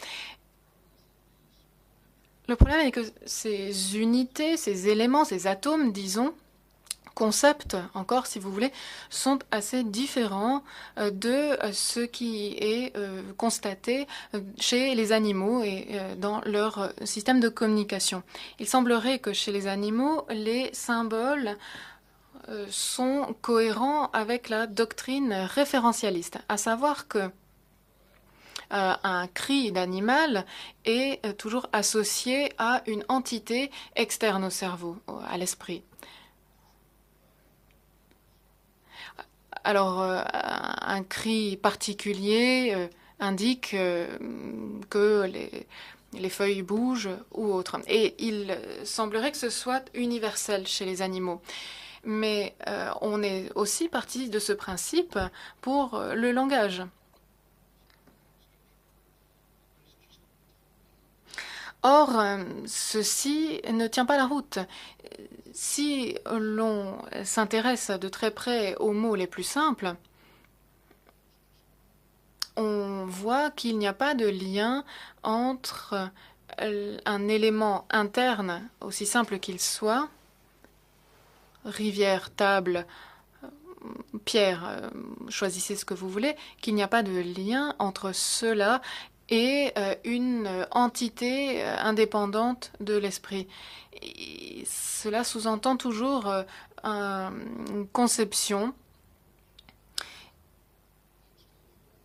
Le problème est que ces unités, ces éléments, ces atomes, disons, concepts encore si vous voulez, sont assez différents de ce qui est constaté chez les animaux et dans leur système de communication. Il semblerait que chez les animaux, les symboles sont cohérents avec la doctrine référentialiste, à savoir que un cri d'animal est toujours associé à une entité externe au cerveau, à l'esprit. Alors, un cri particulier indique que les feuilles bougent ou autre. Et il semblerait que ce soit universel chez les animaux. Mais on est aussi parti de ce principe pour le langage. Or, ceci ne tient pas la route. Si l'on s'intéresse de très près aux mots les plus simples, on voit qu'il n'y a pas de lien entre un élément interne, aussi simple qu'il soit, rivière, table, pierre, choisissez ce que vous voulez, qu'il n'y a pas de lien entre cela et une entité indépendante de l'esprit. Cela sous-entend toujours une conception.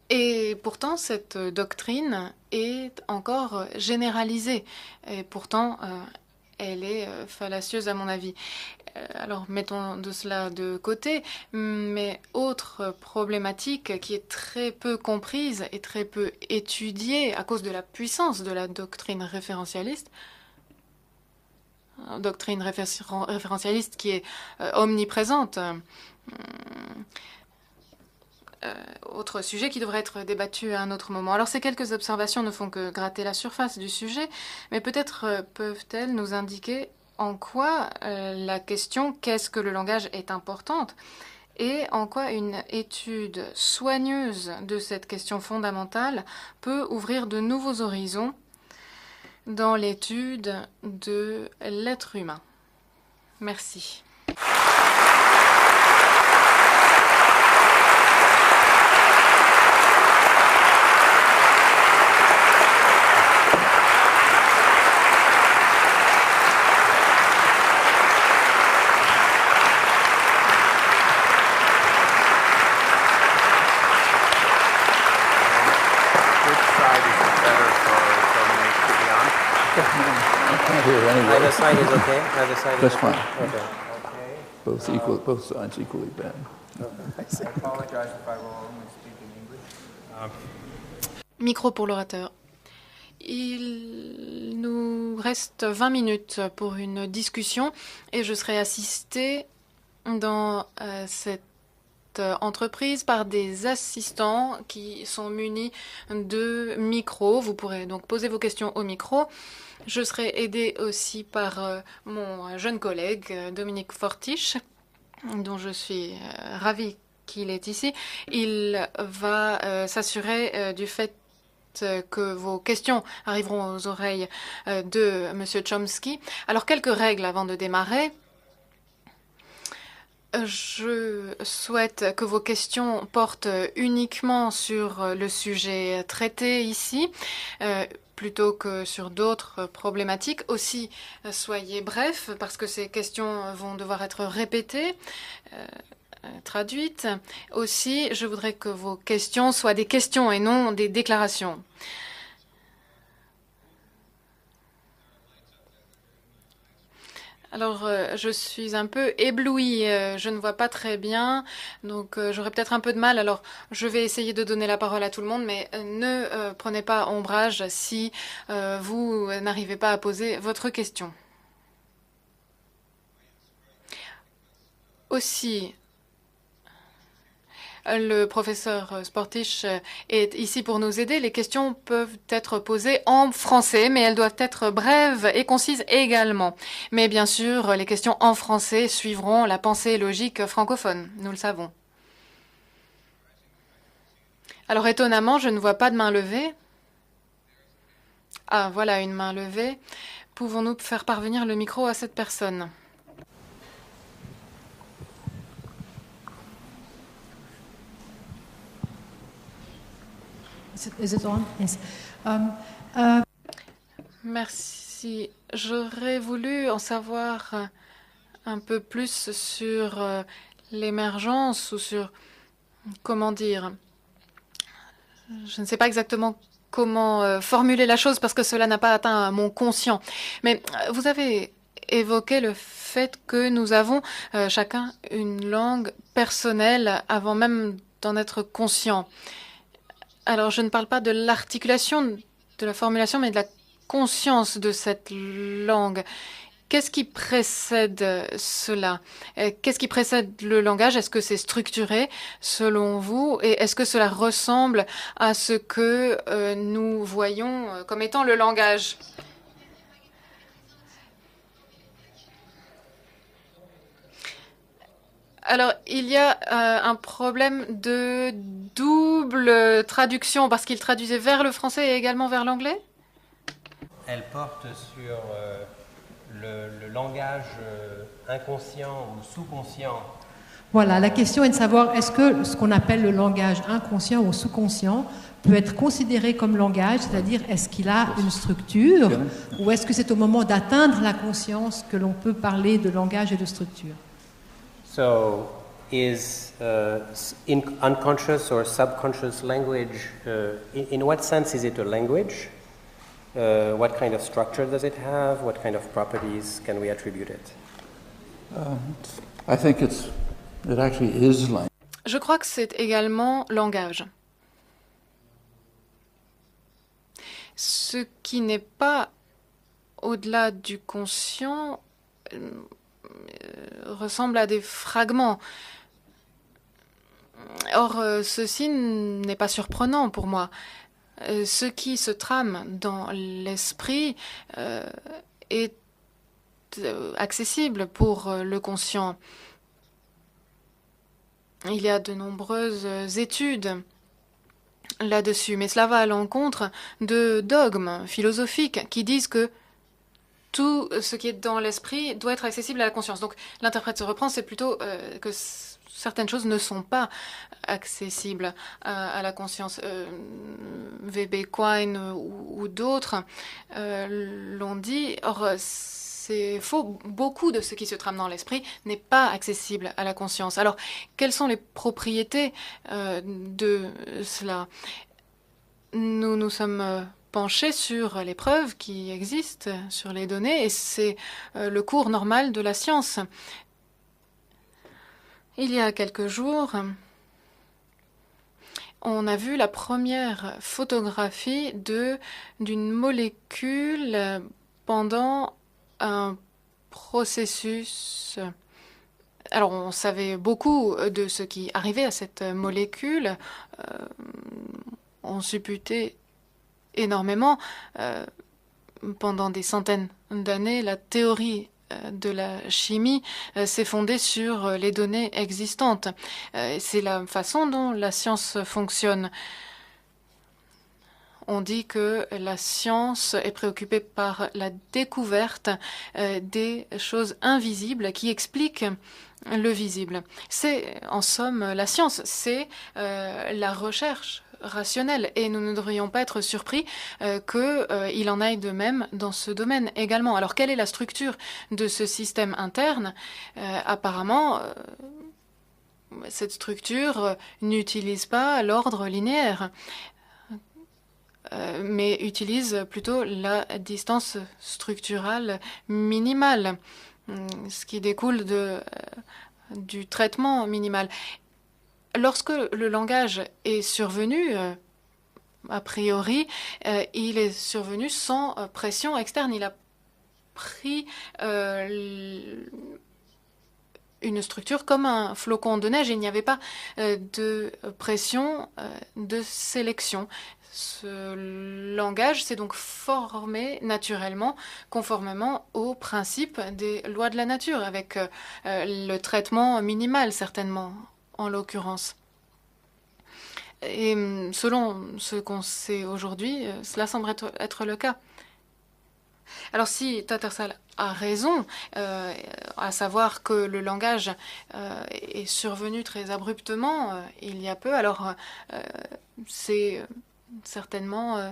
Et pourtant, cette doctrine est encore généralisée. Et pourtant, elle est fallacieuse à mon avis. Alors, mettons de cela de côté, mais autre problématique qui est très peu comprise et très peu étudiée à cause de la puissance de la doctrine référentialiste, doctrine référentialiste qui est omniprésente. Autre sujet qui devrait être débattu à un autre moment. Alors ces quelques observations ne font que gratter la surface du sujet, mais peut-être peuvent-elles nous indiquer en quoi la question « qu'est-ce que le langage » est importante et en quoi une étude soigneuse de cette question fondamentale peut ouvrir de nouveaux horizons dans l'étude de l'être humain. Merci. Either side is okay. Either side That's is fine. Okay. Both equal, both sides equally bad. I apologize if I will only speak in English. Micro pour l'orateur. Il nous reste 20 minutes pour une discussion et je serai assistée dans cette entreprise par des assistants qui sont munis de micros. Vous pourrez donc poser vos questions au micro. Je serai aidée aussi par mon jeune collègue Dominique Fortiche, dont je suis ravie qu'il est ici. Il va s'assurer du fait que vos questions arriveront aux oreilles de M. Chomsky. Alors, quelques règles avant de démarrer. Je souhaite que vos questions portent uniquement sur le sujet traité ici, plutôt que sur d'autres problématiques. Aussi, soyez brefs, parce que ces questions vont devoir être répétées, traduites. Aussi, je voudrais que vos questions soient des questions et non des déclarations. Alors, je suis un peu éblouie, je ne vois pas très bien, donc j'aurai peut-être un peu de mal. Alors, je vais essayer de donner la parole à tout le monde, mais ne prenez pas ombrage si vous n'arrivez pas à poser votre question. Aussi, le professeur Sportisch est ici pour nous aider. Les questions peuvent être posées en français, mais elles doivent être brèves et concises également. Mais bien sûr, les questions en français suivront la pensée logique francophone, nous le savons. Alors étonnamment, je ne vois pas de main levée. Ah, voilà une main levée. Pouvons-nous faire parvenir le micro à cette personne ? Is it on? Yes. Merci. J'aurais voulu en savoir un peu plus sur l'émergence ou sur, comment dire, je ne sais pas exactement comment formuler la chose parce que cela n'a pas atteint mon conscient. Mais vous avez évoqué le fait que nous avons chacun une langue personnelle avant même d'en être conscient. Alors, je ne parle pas de l'articulation, de la formulation, mais de la conscience de cette langue. Qu'est-ce qui précède cela? Qu'est-ce qui précède le langage? Est-ce que c'est structuré, selon vous? Et est-ce que cela ressemble à ce que nous voyons comme étant le langage? Alors, il y a un problème de double traduction parce qu'il traduisait vers le français et également vers l'anglais? Elle porte sur le langage inconscient ou sous-conscient. Voilà, la question est de savoir est-ce que ce qu'on appelle le langage inconscient ou sous-conscient peut être considéré comme langage, c'est-à-dire est-ce qu'il a une structure ou est-ce que c'est au moment d'atteindre la conscience que l'on peut parler de langage et de structure? So, is unconscious or subconscious language, in what sense is it a language? What kind of structure does it have? What kind of properties can we attribute it? I think it actually is language. Je crois que c'est également langage. Ce qui n'est pas au-delà du conscient ressemblent à des fragments. Or, ceci n'est pas surprenant pour moi. Ce qui se trame dans l'esprit est accessible pour le conscient. Il y a de nombreuses études là-dessus, mais cela va à l'encontre de dogmes philosophiques qui disent que tout ce qui est dans l'esprit doit être accessible à la conscience. Donc l'interprète se reprend, c'est plutôt que certaines choses ne sont pas accessibles à la conscience. V.B. Quine ou d'autres l'ont dit. Or, c'est faux. Beaucoup de ce qui se trame dans l'esprit n'est pas accessible à la conscience. Alors, quelles sont les propriétés de cela? Nous nous sommes penchés sur les preuves qui existent, sur les données, et c'est le cours normal de la science. Il y a quelques jours, on a vu la première photographie d'une molécule pendant un processus. Alors, on savait beaucoup de ce qui arrivait à cette molécule. On supputait énormément. Pendant des centaines d'années, la théorie de la chimie s'est fondée sur les données existantes. C'est la façon dont la science fonctionne. On dit que la science est préoccupée par la découverte des choses invisibles qui expliquent le visible. C'est, en somme, la science, c'est la recherche rationnelle. Et nous ne devrions pas être surpris qu'il en aille de même dans ce domaine également. Alors, quelle est la structure de ce système interne? Apparemment, cette structure n'utilise pas l'ordre linéaire, mais utilise plutôt la distance structurale minimale, ce qui découle du traitement minimal. Lorsque le langage est survenu, a priori, il est survenu sans pression externe. Il a pris une structure comme un flocon de neige. Il n'y avait pas de pression de sélection. Ce langage s'est donc formé naturellement, conformément aux principes des lois de la nature, avec le traitement minimal, certainement, en l'occurrence. Et selon ce qu'on sait aujourd'hui, cela semble être le cas. Alors si Tattersall a raison, à savoir que le langage est survenu très abruptement il y a peu, alors c'est certainement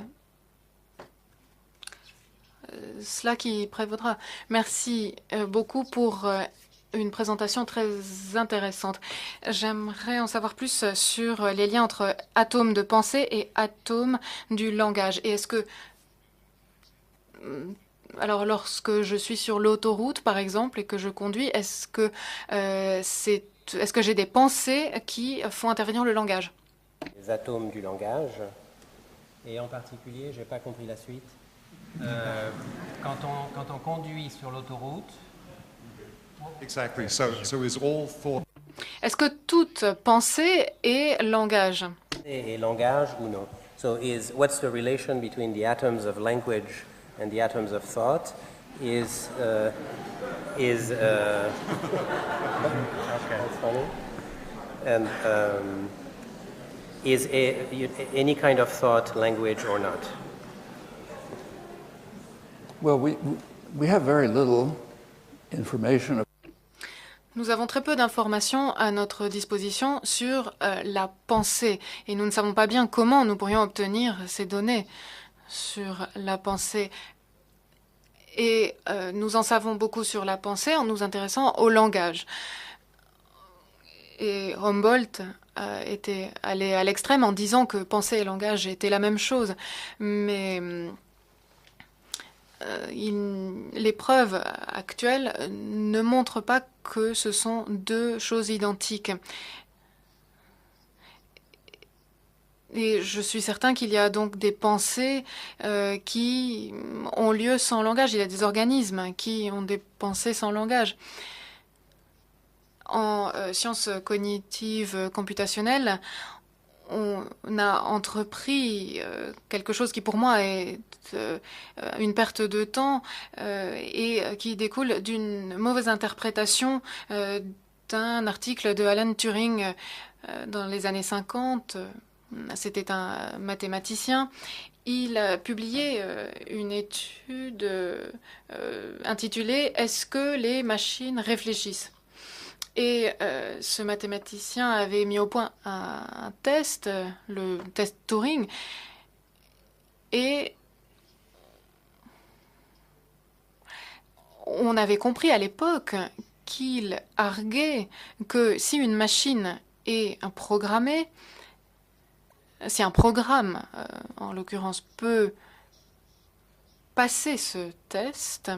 cela qui prévaudra. Merci beaucoup pour une présentation très intéressante. J'aimerais en savoir plus sur les liens entre atomes de pensée et atomes du langage. Et est-ce que... Alors, lorsque je suis sur l'autoroute, par exemple, et que je conduis, est-ce que j'ai des pensées qui font intervenir le langage? Les atomes du langage, et en particulier, je n'ai pas compris la suite, quand on conduit sur l'autoroute... Exactly. So is all thought... Est-ce que toute pensée est langage? Et langage ou non? So what's the relation between the atoms of language and the atoms of thought? Okay, that's funny. And is any kind of thought language or not? Well, we have very little information. Nous avons très peu d'informations à notre disposition sur la pensée et nous ne savons pas bien comment nous pourrions obtenir ces données sur la pensée. Et nous en savons beaucoup sur la pensée en nous intéressant au langage. Et Humboldt était allé à l'extrême en disant que pensée et langage étaient la même chose. Mais les preuves actuelles ne montrent pas que ce sont deux choses identiques. Et je suis certain qu'il y a donc des pensées qui ont lieu sans langage. Il y a des organismes qui ont des pensées sans langage. En sciences cognitives computationnelles, on a entrepris quelque chose qui pour moi est une perte de temps et qui découle d'une mauvaise interprétation d'un article de Alan Turing dans les années 50. C'était un mathématicien. Il a publié une étude intitulée « Est-ce que les machines réfléchissent ?» Et ce mathématicien avait mis au point un test, le test Turing, et on avait compris à l'époque qu'il arguait que si une machine est programmée, si un programme, en l'occurrence, peut passer ce test,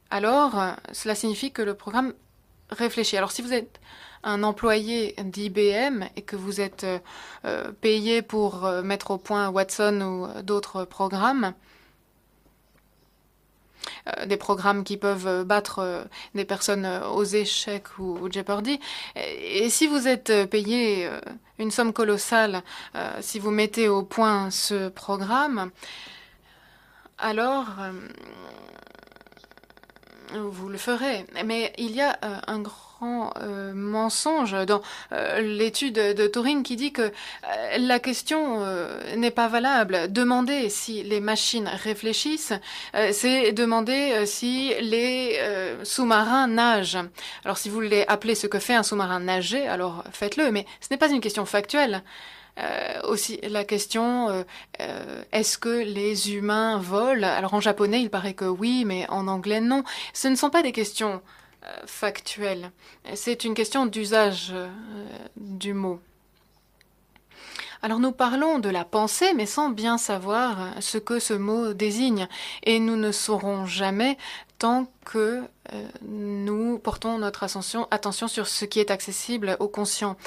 alors cela signifie que le programme réfléchit. Alors si vous êtes un employé d'IBM et que vous êtes payé pour mettre au point Watson ou d'autres programmes, des programmes qui peuvent battre des personnes aux échecs ou au Jeopardy. Et si vous êtes payé une somme colossale, si vous mettez au point ce programme, alors vous le ferez. Mais il y a un grand mensonge dans l'étude de Turing qui dit que la question n'est pas valable. Demander si les machines réfléchissent, c'est demander si les sous-marins nagent. Alors si vous voulez appeler ce que fait un sous-marin nager, alors faites-le, mais ce n'est pas une question factuelle. Aussi la question est-ce que les humains volent? Alors en japonais il paraît que oui, mais en anglais non. Ce ne sont pas des questions factuelles, c'est une question d'usage du mot. Alors nous parlons de la pensée, mais sans bien savoir ce que ce mot désigne, et nous ne saurons jamais tant que nous portons notre attention sur ce qui est accessible au conscient.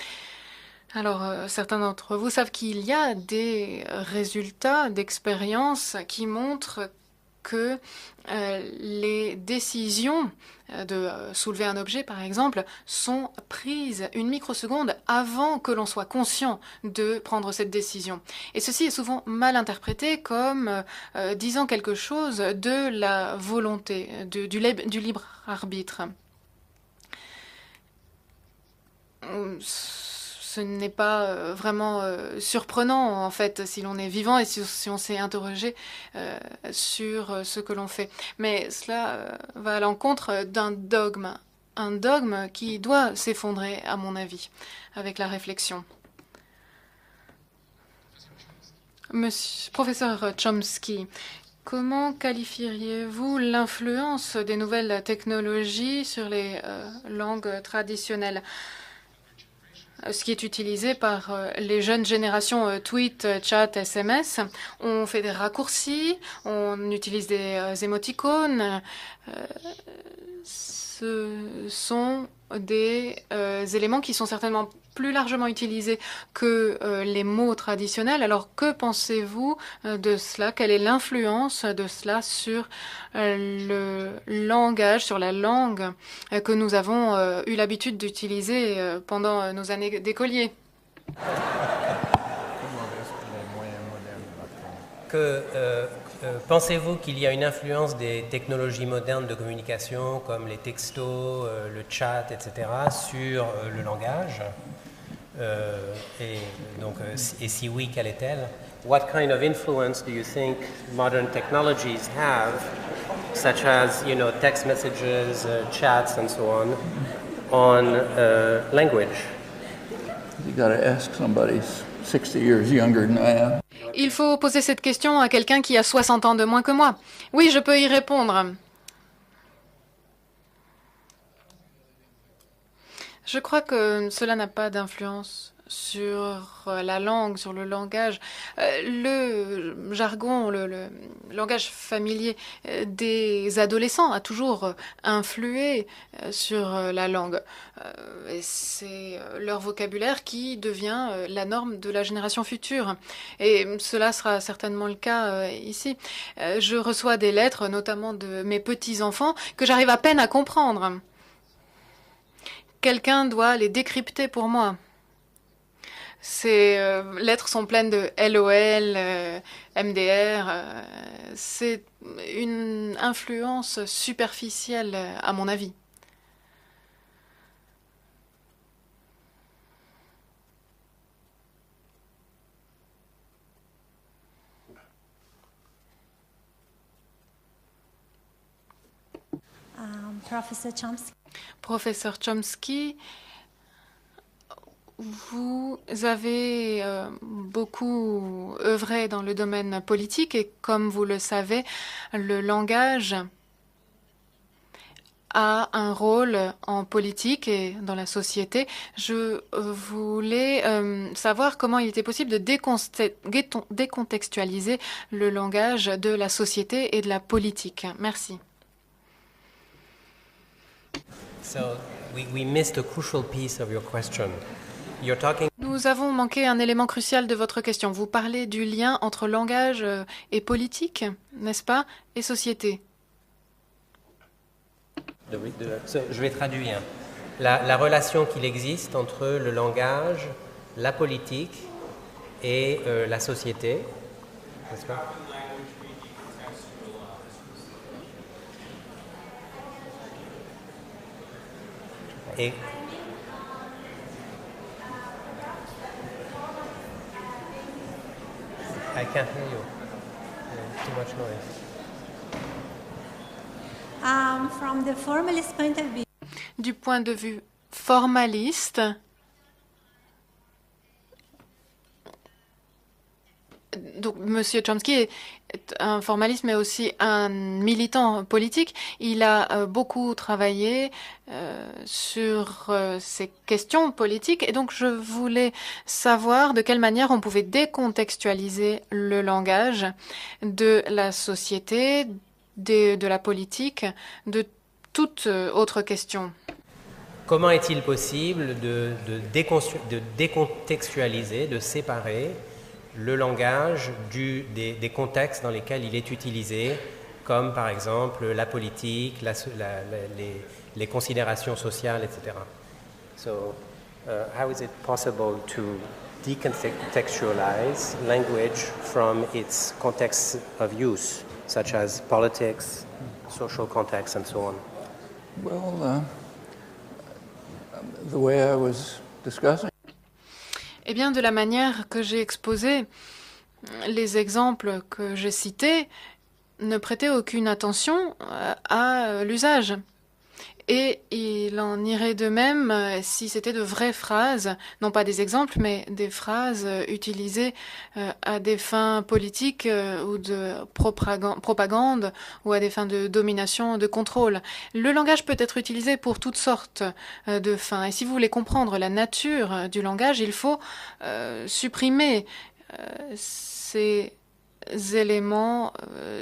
Alors, certains d'entre vous savent qu'il y a des résultats d'expériences qui montrent que les décisions de soulever un objet, par exemple, sont prises une microseconde avant que l'on soit conscient de prendre cette décision. Et ceci est souvent mal interprété comme disant quelque chose de la volonté, du libre arbitre. Ce n'est pas vraiment surprenant, en fait, si l'on est vivant et si on s'est interrogé sur ce que l'on fait. Mais cela va à l'encontre d'un dogme, un dogme qui doit s'effondrer, à mon avis, avec la réflexion. Professeur Chomsky, comment qualifieriez-vous l'influence des nouvelles technologies sur les langues traditionnelles ? Ce qui est utilisé par les jeunes générations tweet, chat, SMS. On fait des raccourcis, on utilise des émoticônes. Ce sont des éléments qui sont certainement plus largement utilisés que les mots traditionnels. Alors, que pensez-vous de cela? Quelle est l'influence de cela sur le langage, sur la langue que nous avons eu l'habitude d'utiliser pendant nos années d'écolier? Pensez-vous qu'il y a une influence des technologies modernes de communication comme les textos, le chat, etc. sur le langage? Et si oui, quelle est-elle? What kind of influence do you think modern technologies have, such as, text messages, chats, and so on language? You got to ask somebody 60 years younger than I am. Il faut poser cette question à quelqu'un qui a 60 ans de moins que moi. Oui, je peux y répondre. Je crois que cela n'a pas d'influence sur la langue, sur le langage. Le jargon, le langage familier des adolescents a toujours influé sur la langue. Et c'est leur vocabulaire qui devient la norme de la génération future. Et cela sera certainement le cas ici. Je reçois des lettres, notamment de mes petits-enfants, que j'arrive à peine à comprendre. Quelqu'un doit les décrypter pour moi. Ces lettres sont pleines de LOL, MDR. C'est une influence superficielle, à mon avis. Professeur Chomsky, vous avez beaucoup œuvré dans le domaine politique et comme vous le savez, le langage a un rôle en politique et dans la société. Je voulais savoir comment il était possible de décontextualiser le langage de la société et de la politique. Merci. So we missed a crucial piece of your question. You're talking. Nous avons manqué un élément crucial de votre question. Vous parlez du lien entre langage et politique, n'est-ce pas, et société. Je vais traduire. La relation qu'il existe entre le langage, la politique et la société, n'est-ce pas? Et I can't hear you. Too much noise. From the formalist point of view. Du point de vue formaliste, donc Monsieur Chomsky est un formaliste mais aussi un militant politique. Il a beaucoup travaillé sur ces questions politiques et donc je voulais savoir de quelle manière on pouvait décontextualiser le langage de la société, de la politique, de toute autre question. Comment est-il possible de décontextualiser, de séparer le langage des contextes dans lesquels il est utilisé, comme par exemple la politique, les considérations sociales, etc. So, how is it possible to decontextualize language from its context of use, such as politics, social context, and so on? Well, the way I was discussing. Eh bien, de la manière que j'ai exposé, les exemples que j'ai cités ne prêtaient aucune attention à l'usage. Et il en irait de même si c'était de vraies phrases, non pas des exemples, mais des phrases utilisées à des fins politiques ou de propagande ou à des fins de domination, de contrôle. Le langage peut être utilisé pour toutes sortes de fins. Et si vous voulez comprendre la nature du langage, il faut supprimer ces éléments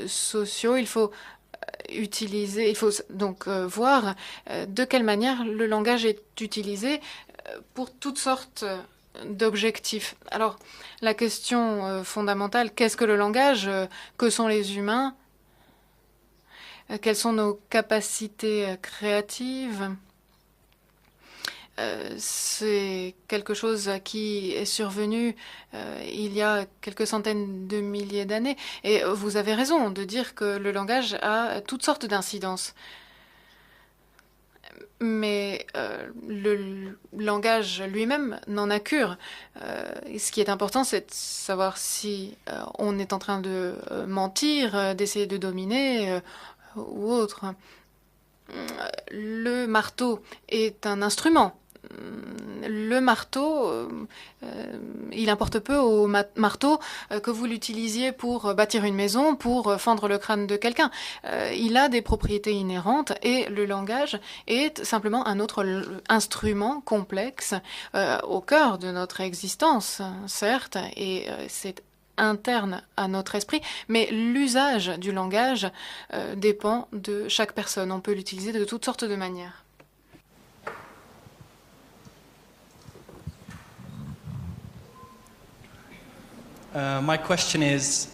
sociaux. Il faut donc voir de quelle manière le langage est utilisé pour toutes sortes d'objectifs. Alors, la question fondamentale, qu'est-ce que le langage? Que sont les humains? Quelles sont nos capacités créatives? C'est quelque chose qui est survenu il y a quelques centaines de milliers d'années. Et vous avez raison de dire que le langage a toutes sortes d'incidences. Mais le langage lui-même n'en a cure. Ce qui est important, c'est de savoir si on est en train de mentir, d'essayer de dominer ou autre. Le marteau est un instrument le marteau, il importe peu au marteau que vous l'utilisiez pour bâtir une maison, pour fendre le crâne de quelqu'un. Il a des propriétés inhérentes et le langage est simplement un autre instrument complexe au cœur de notre existence, certes, et c'est interne à notre esprit, mais l'usage du langage dépend de chaque personne. On peut l'utiliser de toutes sortes de manières. My question is...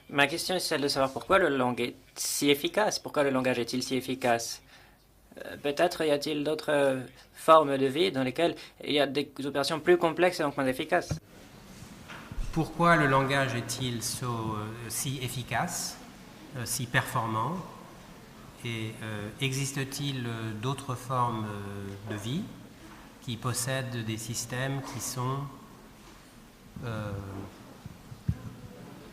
Ma question est celle de savoir pourquoi le langage est si efficace. Pourquoi le langage est-il si efficace? Peut-être y a-t-il d'autres formes de vie dans lesquelles il y a des opérations plus complexes et donc moins efficaces. Pourquoi le langage est-il si efficace, si performant? Et existe-t-il d'autres formes de vie qui possèdent des systèmes qui sont...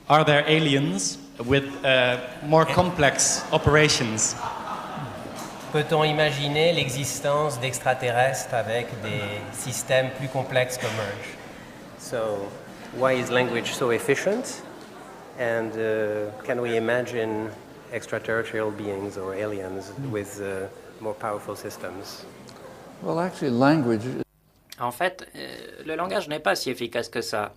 Are there aliens with more complex operations? Peut-on imaginer l'existence d'extraterrestres avec des systèmes plus complexes qu'Emerge? So, why is language so efficient? And can we imagine extraterrestrial beings or aliens with more powerful systems? Well, actually, language... En fait, le langage n'est pas si efficace que ça.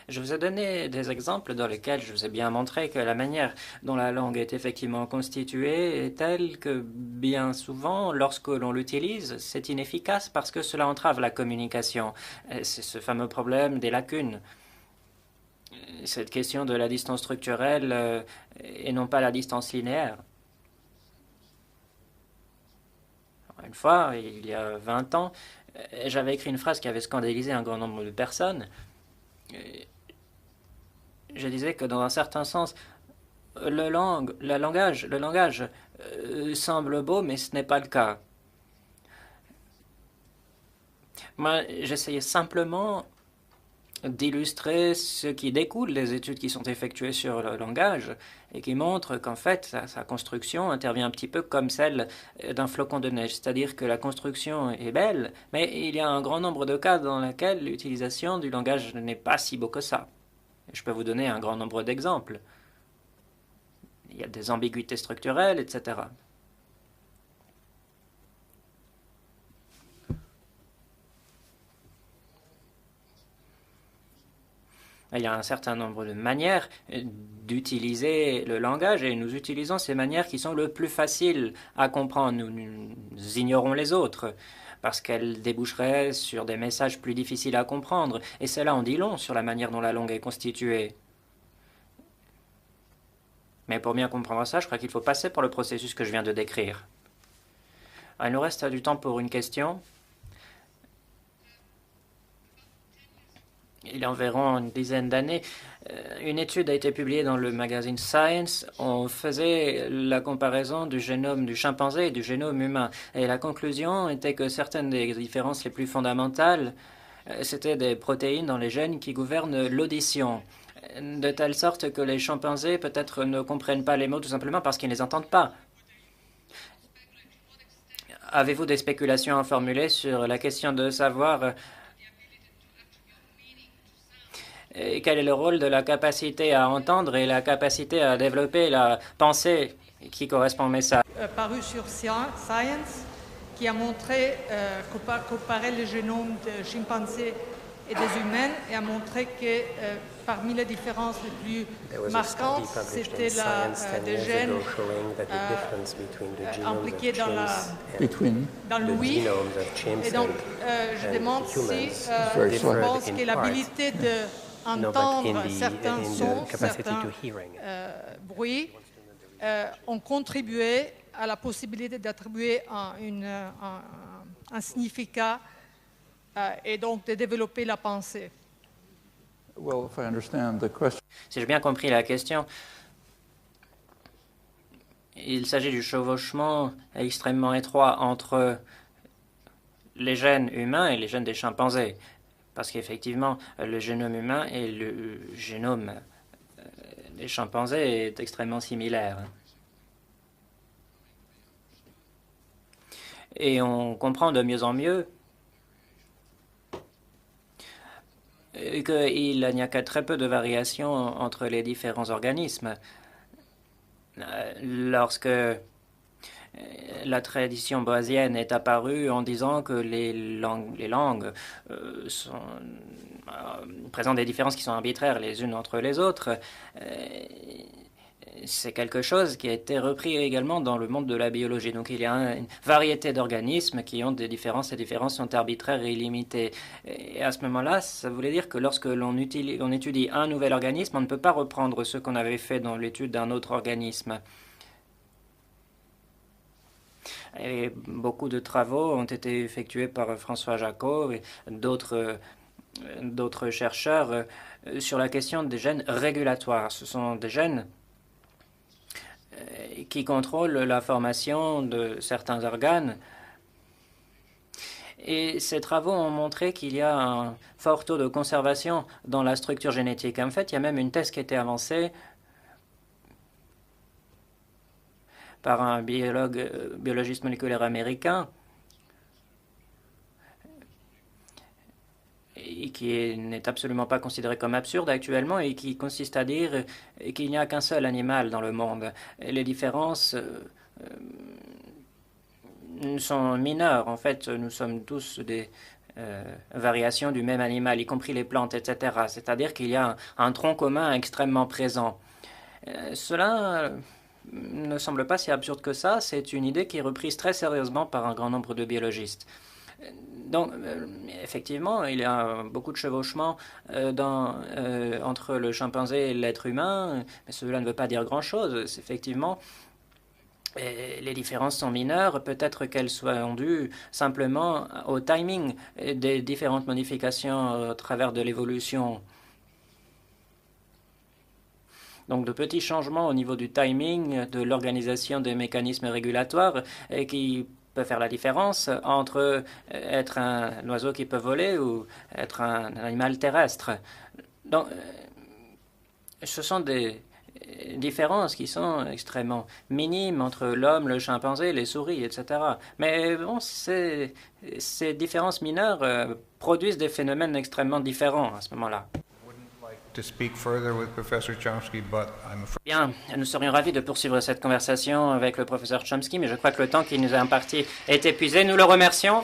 Je vous ai donné des exemples dans lesquels je vous ai bien montré que la manière dont la langue est effectivement constituée est telle que bien souvent, lorsque l'on l'utilise, c'est inefficace parce que cela entrave la communication. C'est ce fameux problème des lacunes. Cette question de la distance structurelle et non pas la distance linéaire. Une fois, il y a 20 ans, j'avais écrit une phrase qui avait scandalisé un grand nombre de personnes. Je disais que dans un certain sens, le langage semble beau, mais ce n'est pas le cas. Moi, j'essayais simplement d'illustrer ce qui découle des études qui sont effectuées sur le langage et qui montrent qu'en fait, sa construction intervient un petit peu comme celle d'un flocon de neige. C'est-à-dire que la construction est belle, mais il y a un grand nombre de cas dans lesquels l'utilisation du langage n'est pas si beau que ça. Je peux vous donner un grand nombre d'exemples. Il y a des ambiguïtés structurelles, etc. Il y a un certain nombre de manières d'utiliser le langage et nous utilisons ces manières qui sont le plus faciles à comprendre. Nous ignorons les autres parce qu'elles déboucheraient sur des messages plus difficiles à comprendre. Et cela en dit long sur la manière dont la langue est constituée. Mais pour bien comprendre ça, je crois qu'il faut passer par le processus que je viens de décrire. Alors, il nous reste du temps pour une question. Il y a environ une dizaine d'années, une étude a été publiée dans le magazine Science. On faisait la comparaison du génome du chimpanzé et du génome humain. Et la conclusion était que certaines des différences les plus fondamentales, c'était des protéines dans les gènes qui gouvernent l'audition. De telle sorte que les chimpanzés peut-être ne comprennent pas les mots tout simplement parce qu'ils ne les entendent pas. Avez-vous des spéculations à formuler sur la question de savoir quel est le rôle de la capacité à entendre et la capacité à développer la pensée qui correspond au message? Paru sur Science, qui a montré, comparer le génome de chimpanzés et des humains, et a montré que parmi les différences les plus marquantes, c'était des gènes impliqués dans l'ouïe. Et donc, je demande si je pense que l'habilité d'entendre certains sons, certains bruits, ont contribué à la possibilité d'attribuer un significat et donc de développer la pensée. Well, if I understand the question. Si j'ai bien compris la question, il s'agit du chevauchement extrêmement étroit entre les gènes humains et les gènes des chimpanzés. Parce qu'effectivement, le génome humain et le génome des chimpanzés est extrêmement similaire. Et on comprend de mieux en mieux qu'il n'y a que très peu de variations entre les différents organismes. Lorsque la tradition boasienne est apparue en disant que les langues présentent des différences qui sont arbitraires les unes entre les autres, c'est quelque chose qui a été repris également dans le monde de la biologie. Donc il y a une variété d'organismes qui ont des différences. Ces différences sont arbitraires et illimitées. Et à ce moment-là, ça voulait dire que lorsque l'on étudie un nouvel organisme, on ne peut pas reprendre ce qu'on avait fait dans l'étude d'un autre organisme. Et beaucoup de travaux ont été effectués par François Jacot et d'autres chercheurs sur la question des gènes régulatoires. Ce sont des gènes qui contrôlent la formation de certains organes. Et ces travaux ont montré qu'il y a un fort taux de conservation dans la structure génétique. En fait, il y a même une thèse qui a été avancée par un biologiste moléculaire américain et qui n'est absolument pas considéré comme absurde actuellement et qui consiste à dire qu'il n'y a qu'un seul animal dans le monde. Et les différences sont mineures. En fait, nous sommes tous des variations du même animal, y compris les plantes, etc. C'est-à-dire qu'il y a un tronc commun extrêmement présent. Cela ne semble pas si absurde que ça. C'est une idée qui est reprise très sérieusement par un grand nombre de biologistes. Donc, effectivement, il y a beaucoup de chevauchements entre le chimpanzé et l'être humain, mais cela ne veut pas dire grand-chose. Effectivement, les différences sont mineures. Peut-être qu'elles soient dues simplement au timing des différentes modifications au travers de l'évolution. Donc, de petits changements au niveau du timing, de l'organisation des mécanismes régulatoires qui peut faire la différence entre être un oiseau qui peut voler ou être un animal terrestre. Donc, ce sont des différences qui sont extrêmement minimes entre l'homme, le chimpanzé, les souris, etc. Mais bon, ces différences mineures produisent des phénomènes extrêmement différents à ce moment-là. Bien, nous serions ravis de poursuivre cette conversation avec le professeur Chomsky, mais je crois que le temps qu'il nous a imparti est épuisé. Nous le remercions.